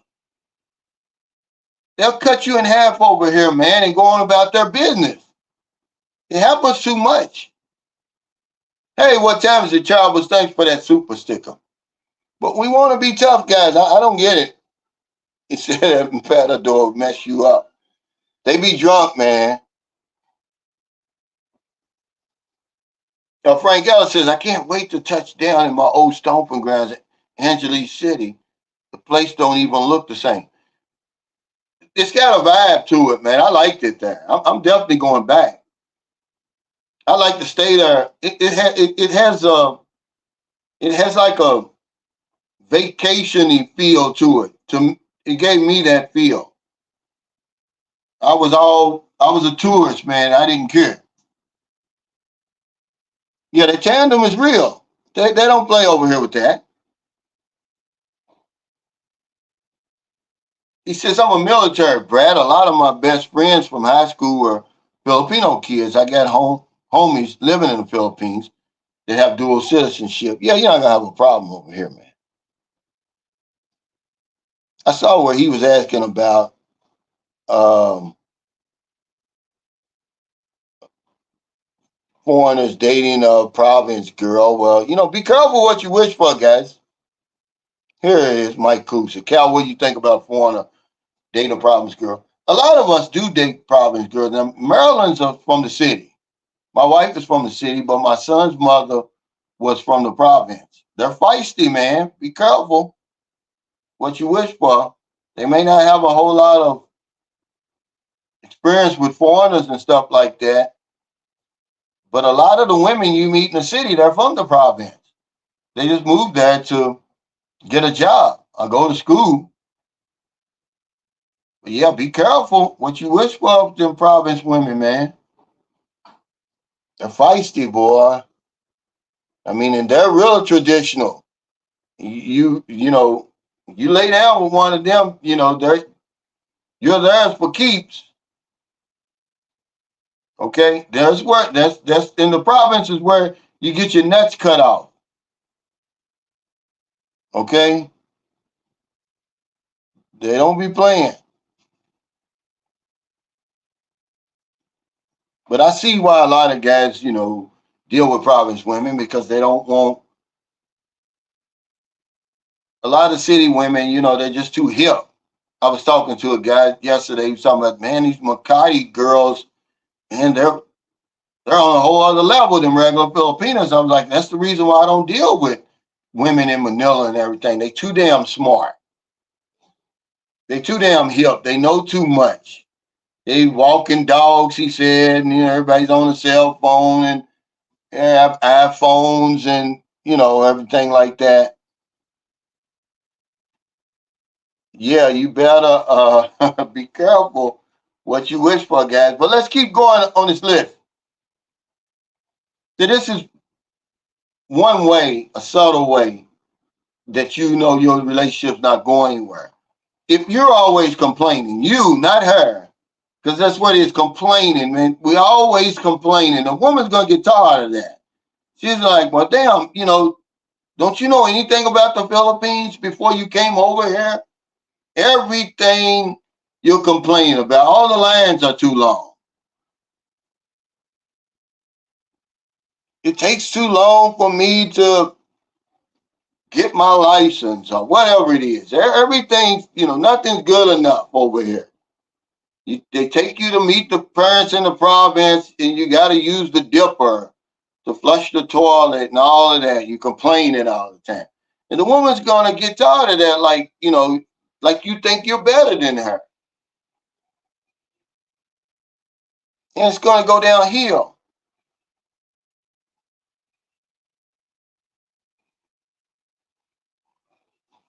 They'll cut you in half over here, man, and go on about their business. It happens too much. Hey, what time is it, Charles? Thanks for that super sticker. But we want to be tough, guys. I don't get it. He said that Matador mess you up. They be drunk, man. Frank Ellis says, I can't wait to touch down in my old stomping grounds at Angeles City. The place don't even look the same. It's got a vibe to it, man. I liked it there. I'm definitely going back. I like to stay there. It has like a vacation-y feel to it. It gave me that feel. I was a tourist, man. I didn't care. Yeah, the tandem is real. They don't play over here with that. He says, I'm a military brat. A lot of my best friends from high school were Filipino kids. I got homies living in the Philippines that have dual citizenship. Yeah, you're not going to have a problem over here, man. I saw where he was asking about foreigners dating a province girl. Well, be careful what you wish for, guys. Here it is, Mike Kusa. Cal, what do you think about foreigner dating a province girl? A lot of us do date province girls. Now, Maryland's from the city. My wife is from the city, but my son's mother was from the province. They're feisty, man. Be careful what you wish for. They may not have a whole lot of experience with foreigners and stuff like that. But a lot of the women you meet in the city, they're from the province. They just moved there to get a job or go to school. But yeah, be careful what you wish for with them province women, man. They're feisty, boy. I mean, and they're real traditional. You lay down with one of them, you're theirs for keeps. Okay, that's in the provinces where you get your nuts cut off. Okay, they don't be playing. But I see why a lot of guys, deal with province women because they don't want. A lot of city women, they're just too hip. I was talking to a guy yesterday. He was talking about, man, these Makati girls, and they're on a whole other level than regular Filipinos. I was like, that's the reason why I don't deal with women in Manila and everything. They too damn smart. They too damn hip. They know too much. They walking dogs, he said, and everybody's on a cell phone and have iPhones and everything like that. Yeah, you better be careful what you wish for, guys. But let's keep going on this list. So this is one way, a subtle way that your relationship's not going anywhere. If you're always complaining, you, not her, because that's what it is, complaining, man. We always complaining. The woman's gonna get tired of that. She's like, well, damn, don't you know anything about the Philippines before you came over here? Everything you're complaining about, all the lines are too long. It takes too long for me to get my license or whatever it is. Everything, nothing's good enough over here. They take you to meet the parents in the province, and you got to use the dipper to flush the toilet and all of that. You complaining all the time. And the woman's going to get tired of that, like you think you're better than her. And it's going to go downhill.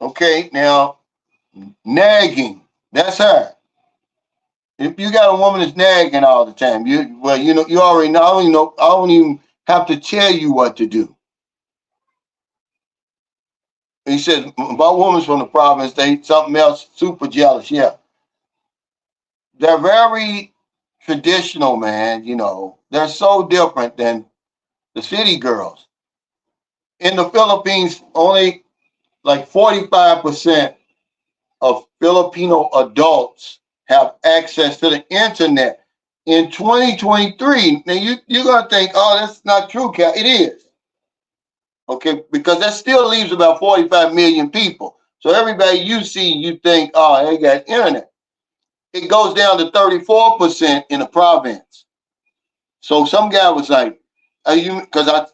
Okay, now, nagging. That's her. If you got a woman that's nagging all the time, you already know. I don't even have to tell you what to do. He says about women from the province, they something else super jealous. Yeah, they're very traditional, man. They're so different than the city girls. In the Philippines, only like 45% of Filipino adults have access to the internet. In 2023, now you're gonna think, oh, that's not true, Cal. It is. Okay, because that still leaves about 45 million people. So everybody you see, you think, oh, they got internet. It goes down to 34% in the province. So some guy was like, are you, because I,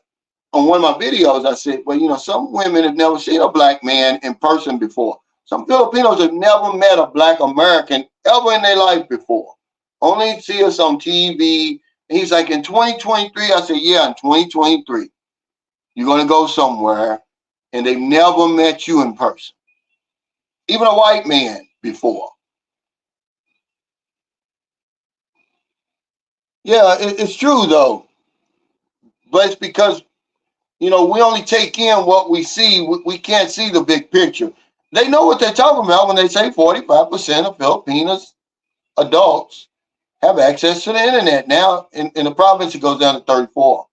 on one of my videos, I said, well, some women have never seen a black man in person before. Some Filipinos have never met a black American ever in their life before. Only see us on TV. And he's like, in 2023, I said, yeah, in 2023, you're going to go somewhere and they've never met you in person. Even a white man before. Yeah, it's true though. But it's because, we only take in what we see. We can't see the big picture. They know what they're talking about when they say 45% of Filipinos adults have access to the internet. Now, in the province, it goes down to 34.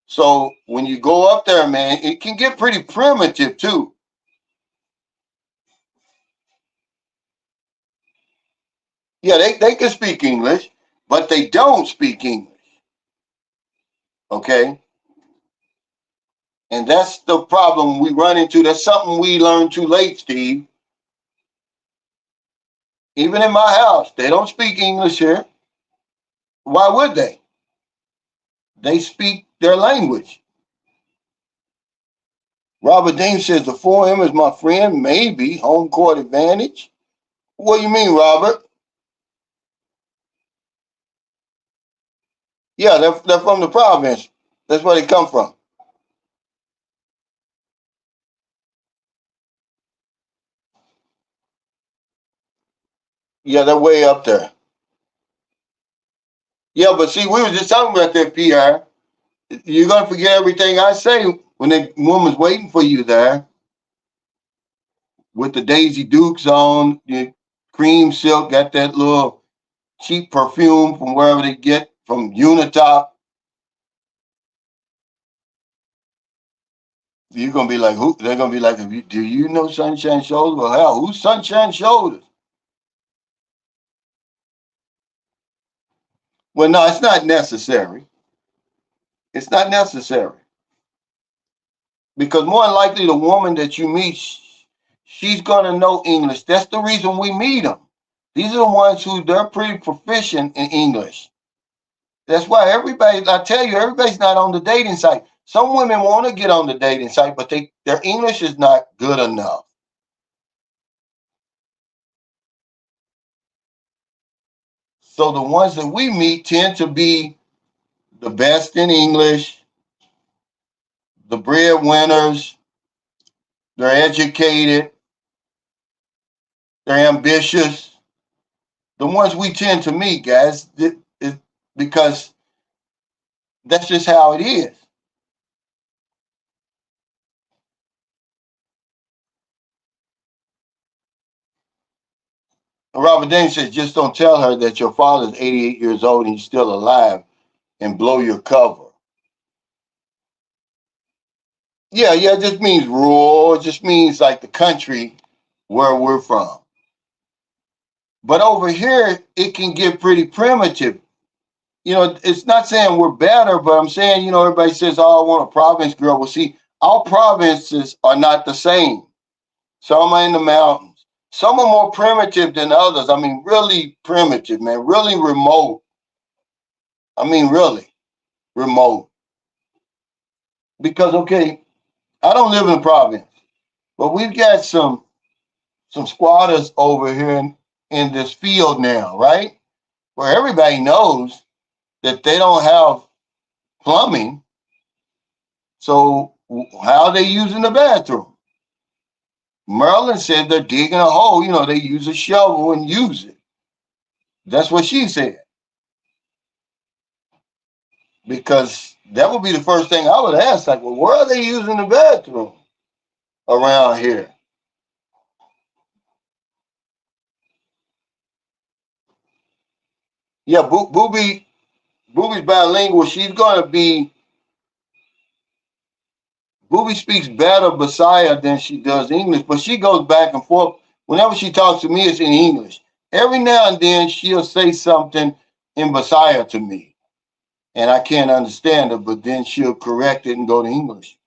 So when you go up there, man, it can get pretty primitive too. Yeah, they can speak English, but they don't speak English. Okay? And that's the problem we run into. That's something we learned too late, Steve. Even in my house, they don't speak English here. Why would they? They speak their language. Robert Dean says the 4M is my friend. Maybe home court advantage. What do you mean, Robert? Yeah, they're from the province. That's where they come from. Yeah, they're way up there. Yeah, but see, we were just talking about that, PR. You're gonna forget everything I say when that woman's waiting for you there with the Daisy Dukes on, the cream silk, got that little cheap perfume from wherever they get from Unitop. You're gonna be like, who? They're gonna be like, do you know Sunshine Shoulders? Well, hell, who's Sunshine Shoulders? Well, no, it's not necessary. It's not necessary because more than likely the woman that you meet, she's gonna know English. That's the reason we meet them. These are the ones who they're pretty proficient in English. That's why everybody, I tell you, everybody's not on the dating site. Some women want to get on the dating site, but their English is not good enough. So the ones that we meet tend to be the best in English, the breadwinners, they're educated, they're ambitious. The ones we tend to meet, guys, because that's just how it is. Robert Dane says, just don't tell her that your father's 88 years old and he's still alive and blow your cover. Yeah, it just means rural. It just means like the country where we're from. But over here, it can get pretty primitive. It's not saying we're better, but I'm saying, everybody says, oh, I want a province girl. Well, see, all provinces are not the same. Some are in the mountains. Some are more primitive than others. I mean, really primitive, man, really remote. I mean, really remote. Because, okay, I don't live in a province, but we've got some squatters over here in this field now, right? Where everybody knows that they don't have plumbing. So how are they using the bathroom? Marilyn said they're digging a hole. They use a shovel and use it. That's what she said. Because that would be the first thing I would ask. Like, well, where are they using the bathroom around here? Yeah, Booby's bilingual. She's going to be Booby speaks better Bisaya than she does English, but she goes back and forth. Whenever she talks to me, it's in English. Every now and then, she'll say something in Bisaya to me, and I can't understand her, but then she'll correct it and go to English.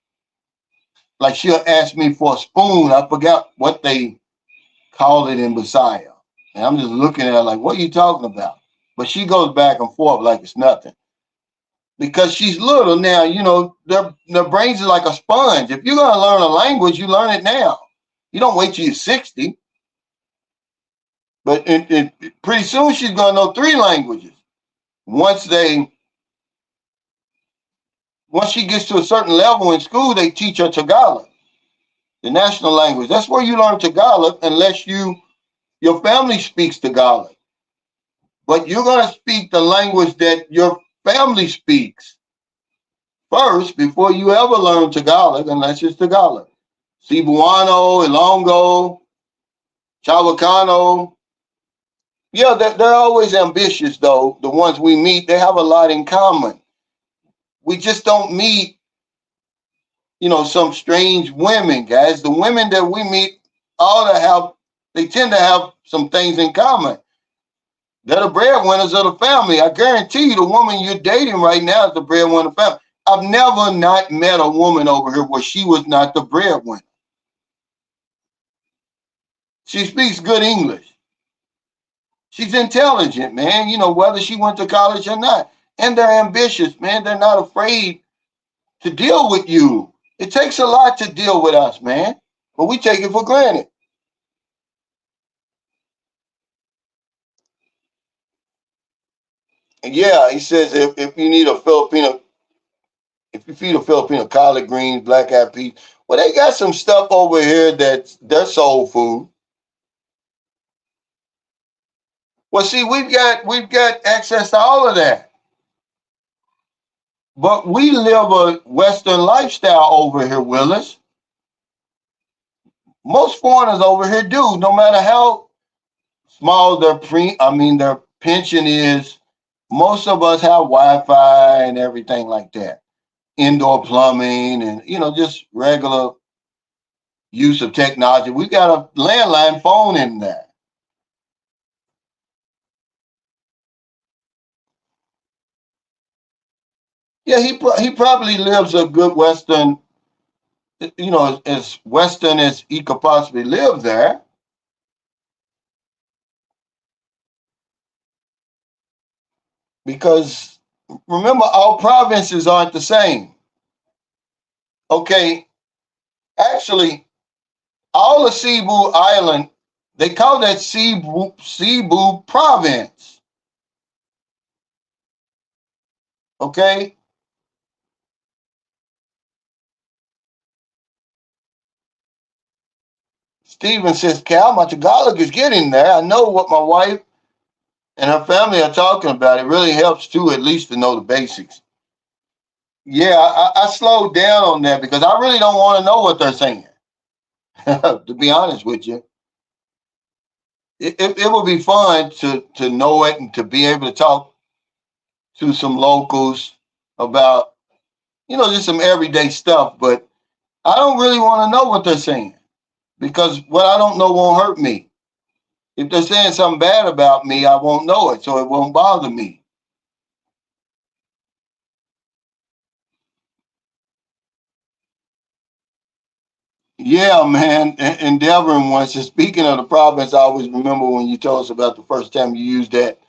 Like she'll ask me for a spoon. I forgot what they call it in Bisaya. And I'm just looking at her like, what are you talking about? But she goes back and forth like it's nothing. Because she's little now, their brains are like a sponge. If you're going to learn a language, you learn it now. You don't wait till you're 60. But pretty soon she's going to know 3 languages. Once she gets to a certain level in school, they teach her Tagalog, the national language. That's where you learn Tagalog unless your family speaks Tagalog. But you're going to speak the language that your family speaks first before you ever learn Tagalog, unless it's Tagalog. Cebuano, Ilongo, Chavacano. Yeah, they're always ambitious, though. The ones we meet, they have a lot in common. We just don't meet, some strange women, guys. The women that we meet they tend to have some things in common. They're the breadwinners of the family. I guarantee you the woman you're dating right now is the breadwinner of the family. I've never not met a woman over here where she was not the breadwinner. She speaks good English. She's intelligent, man, whether she went to college or not. And they're ambitious, man. They're not afraid to deal with you. It takes a lot to deal with us, man. But we take it for granted. And yeah, he says if you need a Filipino, if you feed a Filipino collard greens, black eyed peas, well, they got some stuff over here that's their soul food. Well, see, we've got access to all of that. But we live a Western lifestyle over here, Willis. Most foreigners over here do, no matter how small their pension is. Most of us have Wi-Fi and everything like that, indoor plumbing, and just regular use of technology. We got a landline phone in there. Yeah, he probably lives a good Western, as Western as he could possibly live there. Because remember, all provinces aren't the same. Okay, actually, all of Cebu Island, they call that Cebu province. Okay? Steven says, Cal, my Tagalog is getting there. I know what my wife and her family are talking about. It really helps too, at least to know the basics. Yeah, I slowed down on that because I really don't want to know what they're saying. To be honest with you, it would be fun to know it and to be able to talk to some locals about, just some everyday stuff. But I don't really want to know what they're saying because what I don't know won't hurt me. If they're saying something bad about me, I won't know it, so it won't bother me. Yeah, man. Endeavoring once. And speaking of the province, I always remember when you told us about the first time you used that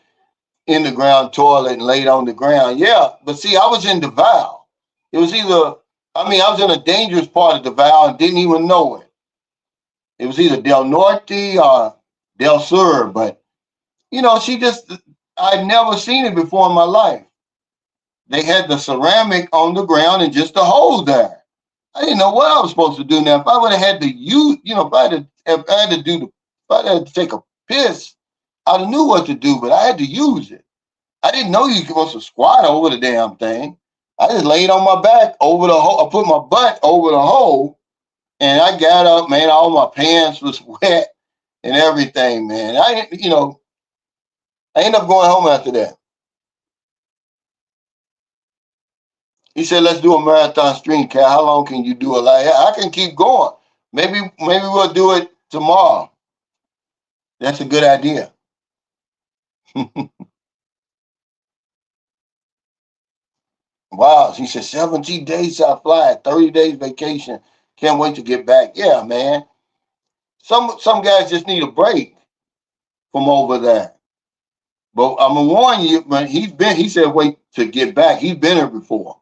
in the ground toilet and laid on the ground. Yeah, but see, I was in Davao. It was either, I was in a dangerous part of Davao and didn't even know it. It was either Del Norte or Del Sur, but she just, I'd never seen it before in my life. They had the ceramic on the ground and just a hole there. I didn't know what I was supposed to do now. If I would have had to use, if I had to do the, if I had to take a piss, I'd have knew what to do, but I had to use it. I didn't know you were supposed to squat over the damn thing. I just laid on my back over the hole. I put my butt over the hole, and I got up, man. All my pants was wet and everything, man. I ended up going home after that. He said, "Let's do a marathon stream, Cal. How long can you do it? Like I can keep going. Maybe we'll do it tomorrow. That's a good idea." Wow. He said 17 days I fly, 30 days vacation. Can't wait to get back. Yeah, man. Some guys just need a break from over there. But I'm gonna warn you, man, he said wait to get back. He's been here before.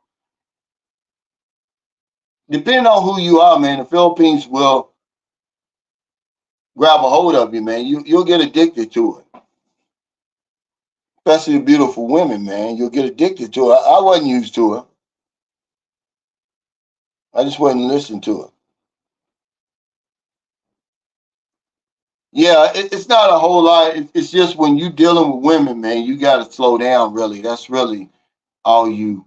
Depending on who you are, man, the Philippines will grab a hold of you, man. You'll get addicted to it. Especially the beautiful women, man. You'll get addicted to it. I wasn't used to it. I just wasn't listening to it. Yeah, it's not a whole lot. It's just when you dealing with women, man, you got to slow down. Really, that's really all you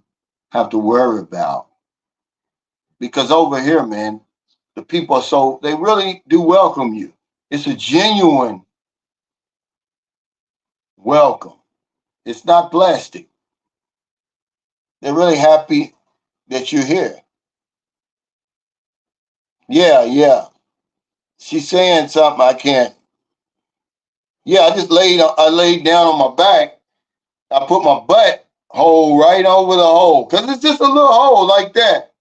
have to worry about. Because over here, man, the people are they really do welcome you. It's a genuine welcome. It's not plastic. They're really happy that you're here. Yeah, yeah. She's saying something I can't. Yeah, I laid down on my back. I put my butt hole right over the hole because it's just a little hole like that.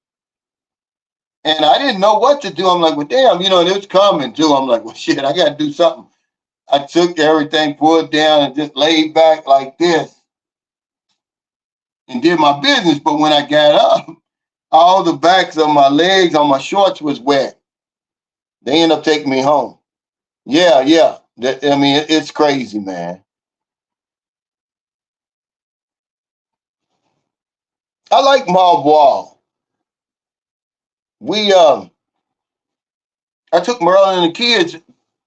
And I didn't know what to do. I'm like, well, damn, and it's coming too. I'm like, well, shit, I got to do something. I took everything, pulled down, and just laid back like this and did my business. But when I got up, all the backs of my legs on my shorts was wet. They ended up taking me home. Yeah, yeah. It's crazy, man. I like Marbois. We I took Merlin and the kids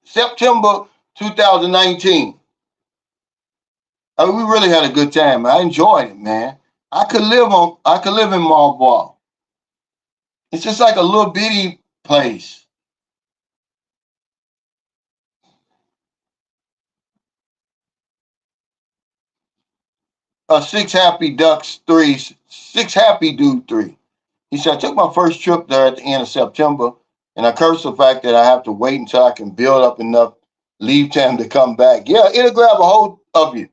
September 2019. We really had a good time. I enjoyed it, man. I could live in Marbois. It's just like a little bitty place. Six Happy Ducks 3, Six Happy Dude 3. He said, I took my first trip there at the end of September, and I curse the fact that I have to wait until I can build up enough leave time to come back. Yeah, it'll grab a hold of you.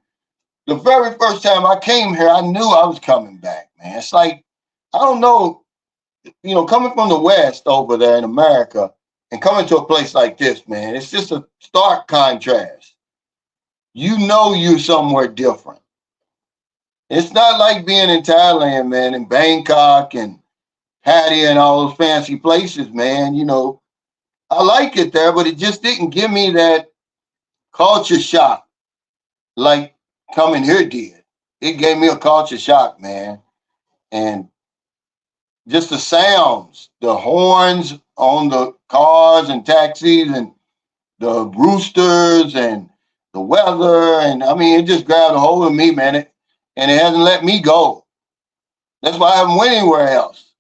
The very first time I came here, I knew I was coming back, man. It's like, I don't know, coming from the West over there in America and coming to a place like this, man, it's just a stark contrast. You know you're somewhere different. It's not like being in Thailand, man, in Bangkok and Hattie and all those fancy places, man. I like it there, but it just didn't give me that culture shock like coming here did. It gave me a culture shock, man. and just the sounds, the horns on the cars and taxis, and the roosters and the weather, and I mean, it just grabbed a hold of me, man. And it hasn't let me go. That's why I haven't went anywhere else.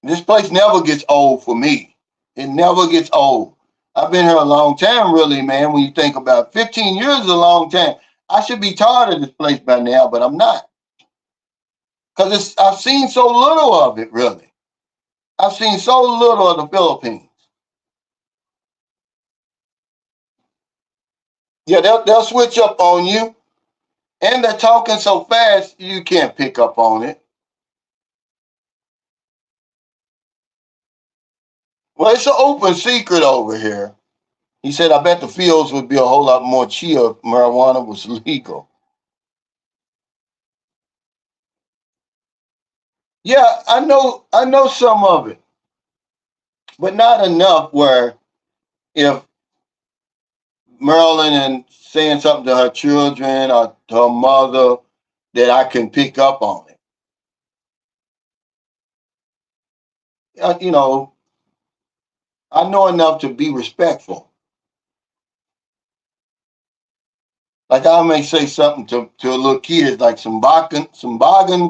This place never gets old for me. It never gets old. I've been here a long time, really, man. When you think about it. 15 years is a long time. I should be tired of this place by now, but I'm not. Because I've seen so little of it, really. I've seen so little of the Philippines. Yeah, they'll switch up on you, and they're talking so fast you can't pick up on it. Well, it's an open secret over here. He said, I bet the fields would be a whole lot more chill if marijuana was legal. Yeah, I know some of it, but not enough where if Marilyn and saying something to her children or to her mother that I can pick up on it. You know, I know enough to be respectful. Like I may say something to a little kid like Sambagan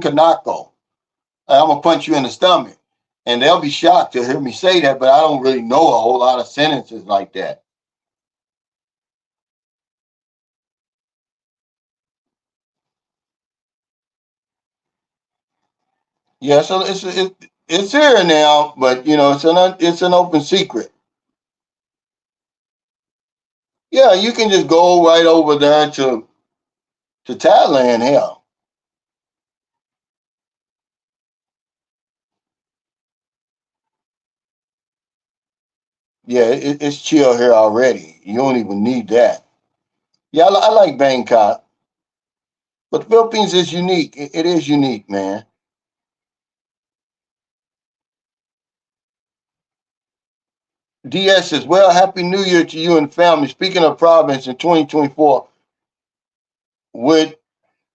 Kanako. I'm gonna punch you in the stomach. And they'll be shocked to hear me say that, but I don't really know a whole lot of sentences like that. Yeah, so it's here now, but you know it's an open secret. Yeah, you can just go right over there to Thailand. Hell, yeah, it's chill here already. You don't even need that. Yeah, I like Bangkok, but the Philippines is unique. It is unique, man. DS says, well, Happy New Year to you and family. Speaking of province in 2024, would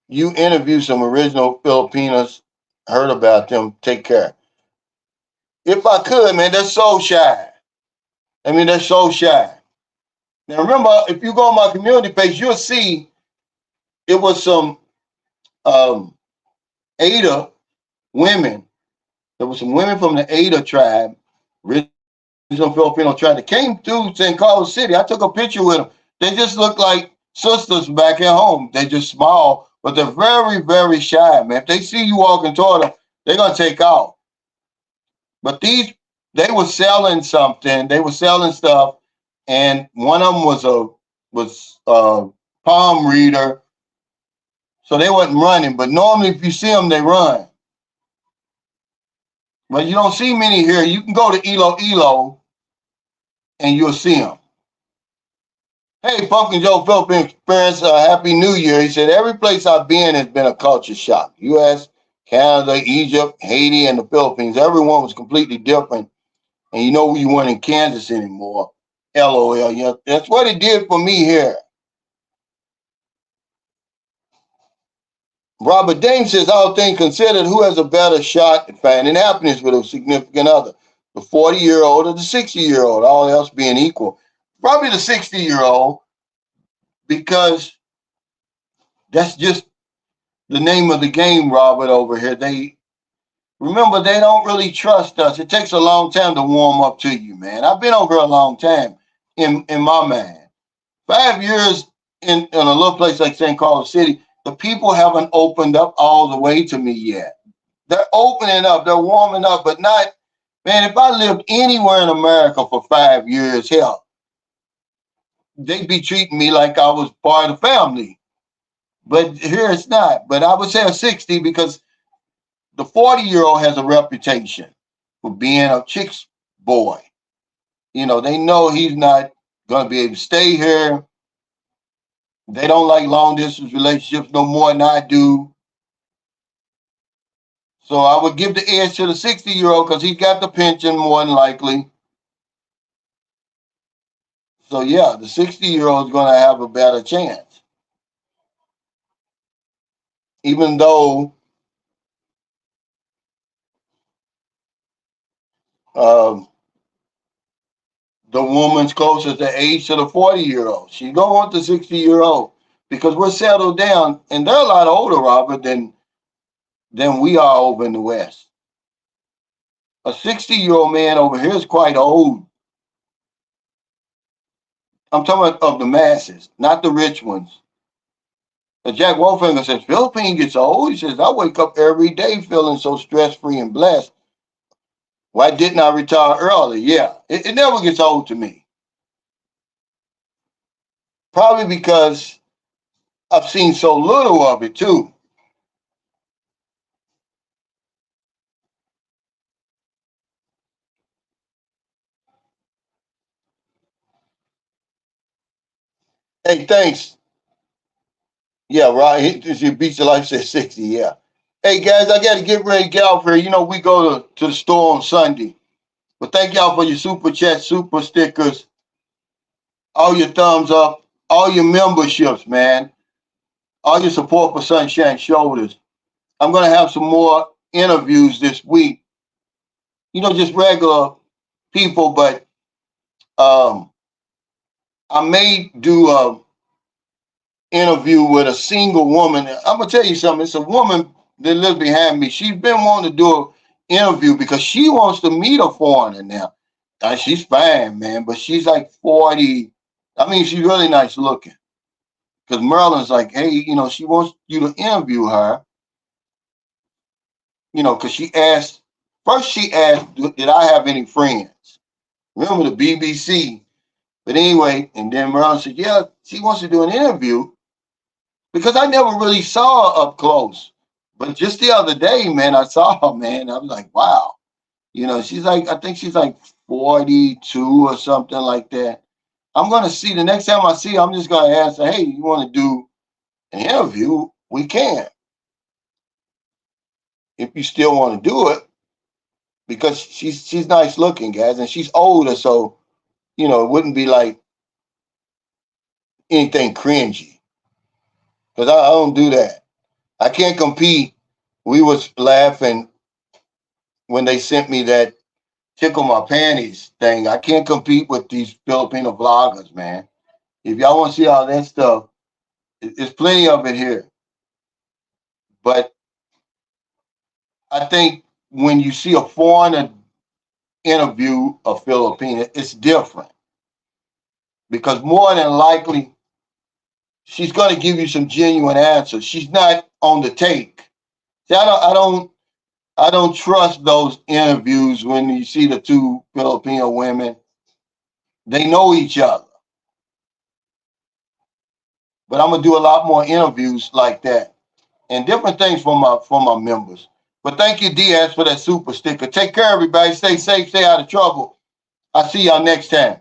you interview some original Filipinos? Heard about them. Take care. If I could, man, they're so shy. I mean, they're so shy. Now, remember, if you go on my community page, you'll see it was some um, Ada women. There was some women from the Ada tribe, original Filipino tribe, that came through St. Carlos City. I took a picture with them. They just look like sisters back at home. They just small, but they're very, very shy, man. If they see you walking toward them, they're gonna take off. But they were selling something. They were selling stuff, and one of them was a palm reader, so they wasn't running. But normally, if you see them, they run. But you don't see many here. You can go to Iloilo, and you'll see them. Hey, Pumpkin Joe Philippine Experience, Happy New Year. He said, every place I've been has been a culture shock. U.S., Canada, Egypt, Haiti, and the Philippines. Everyone was completely different. And you know you weren't in Kansas anymore. LOL. Yeah, that's what it did for me here. Robert Dane says, all things considered, who has a better shot at finding happiness with a significant other? The 40-year-old or the 60-year-old, all else being equal? Probably the 60-year-old, because that's just the name of the game, Robert, over here. Remember, they don't really trust us. It takes a long time to warm up to you, man. I've been over here a long time in my mind. 5 years in a little place like St. Carlos City, the people haven't opened up all the way to me yet. They're opening up, they're warming up, but not, man, if I lived anywhere in America for 5 years, hell, they'd be treating me like I was part of the family. But here it's not. But I would say a 60 because the 40-year-old has a reputation for being a chick's boy. You know, they know he's not going to be able to stay here. They don't like long distance relationships no more than I do. So I would give the edge to the 60-year-old because he's got the pension more than likely. So yeah, the 60-year-old is going to have a better chance. Even though Um, the woman's closer to age to the 40-year-old. She don't want the 60-year-old because we're settled down, and they're a lot older, Robert, than we are over in the West. A 60-year-old man over here is quite old. I'm talking about of the masses, not the rich ones. Jack Wolfinger says, Philippine gets old. He says, I wake up every day feeling so stress-free and blessed. Why didn't I retire early? Yeah, it never gets old to me. Probably because I've seen so little of it, too. Hey, thanks. Yeah, right. Your Beach of Life says 60, yeah. Hey, guys, I got to get ready to get off here. You know, we go to the store on Sunday. But thank y'all for your super chat, super stickers, all your thumbs up, all your memberships, man, all your support for Sunshine Shoulders. I'm going to have some more interviews this week. You know, just regular people, but um, I may do a interview with a single woman. I'm gonna tell you something. It's a woman that lives behind me. She's been wanting to do an interview because she wants to meet a foreigner now. She's fine, man, but she's like 40. I mean, she's really nice looking. Because Merlin's like, hey, you know, she wants you to interview her. You know, because she asked, did I have any friends? Remember the BBC? But anyway, and then Merlin said, yeah, she wants to do an interview because I never really saw her up close. But just the other day, man, I saw her, man. I was like, wow. You know, she's like, I think she's like 42 or something like that. I'm going to see the next time I see her, I'm just going to ask her, hey, you want to do an interview? We can. If you still want to do it, because she's nice looking, guys, and she's older, so, you know, it wouldn't be like anything cringy. Because I don't do that. I can't compete. We was laughing when they sent me that tickle my panties thing. I can't compete with these Filipino vloggers, man. If y'all want to see all that stuff, there's plenty of it here. But I think when you see a foreigner interview a Filipino, it's different. Because more than likely, she's going to give you some genuine answers. She's not on the take. See, I don't trust those interviews when you see the two Filipino women. They know each other. But I'm gonna do a lot more interviews like that and different things for my members. But thank you, Diaz, for that super sticker. Take care, everybody. Stay safe, stay out of trouble. I'll see y'all next time.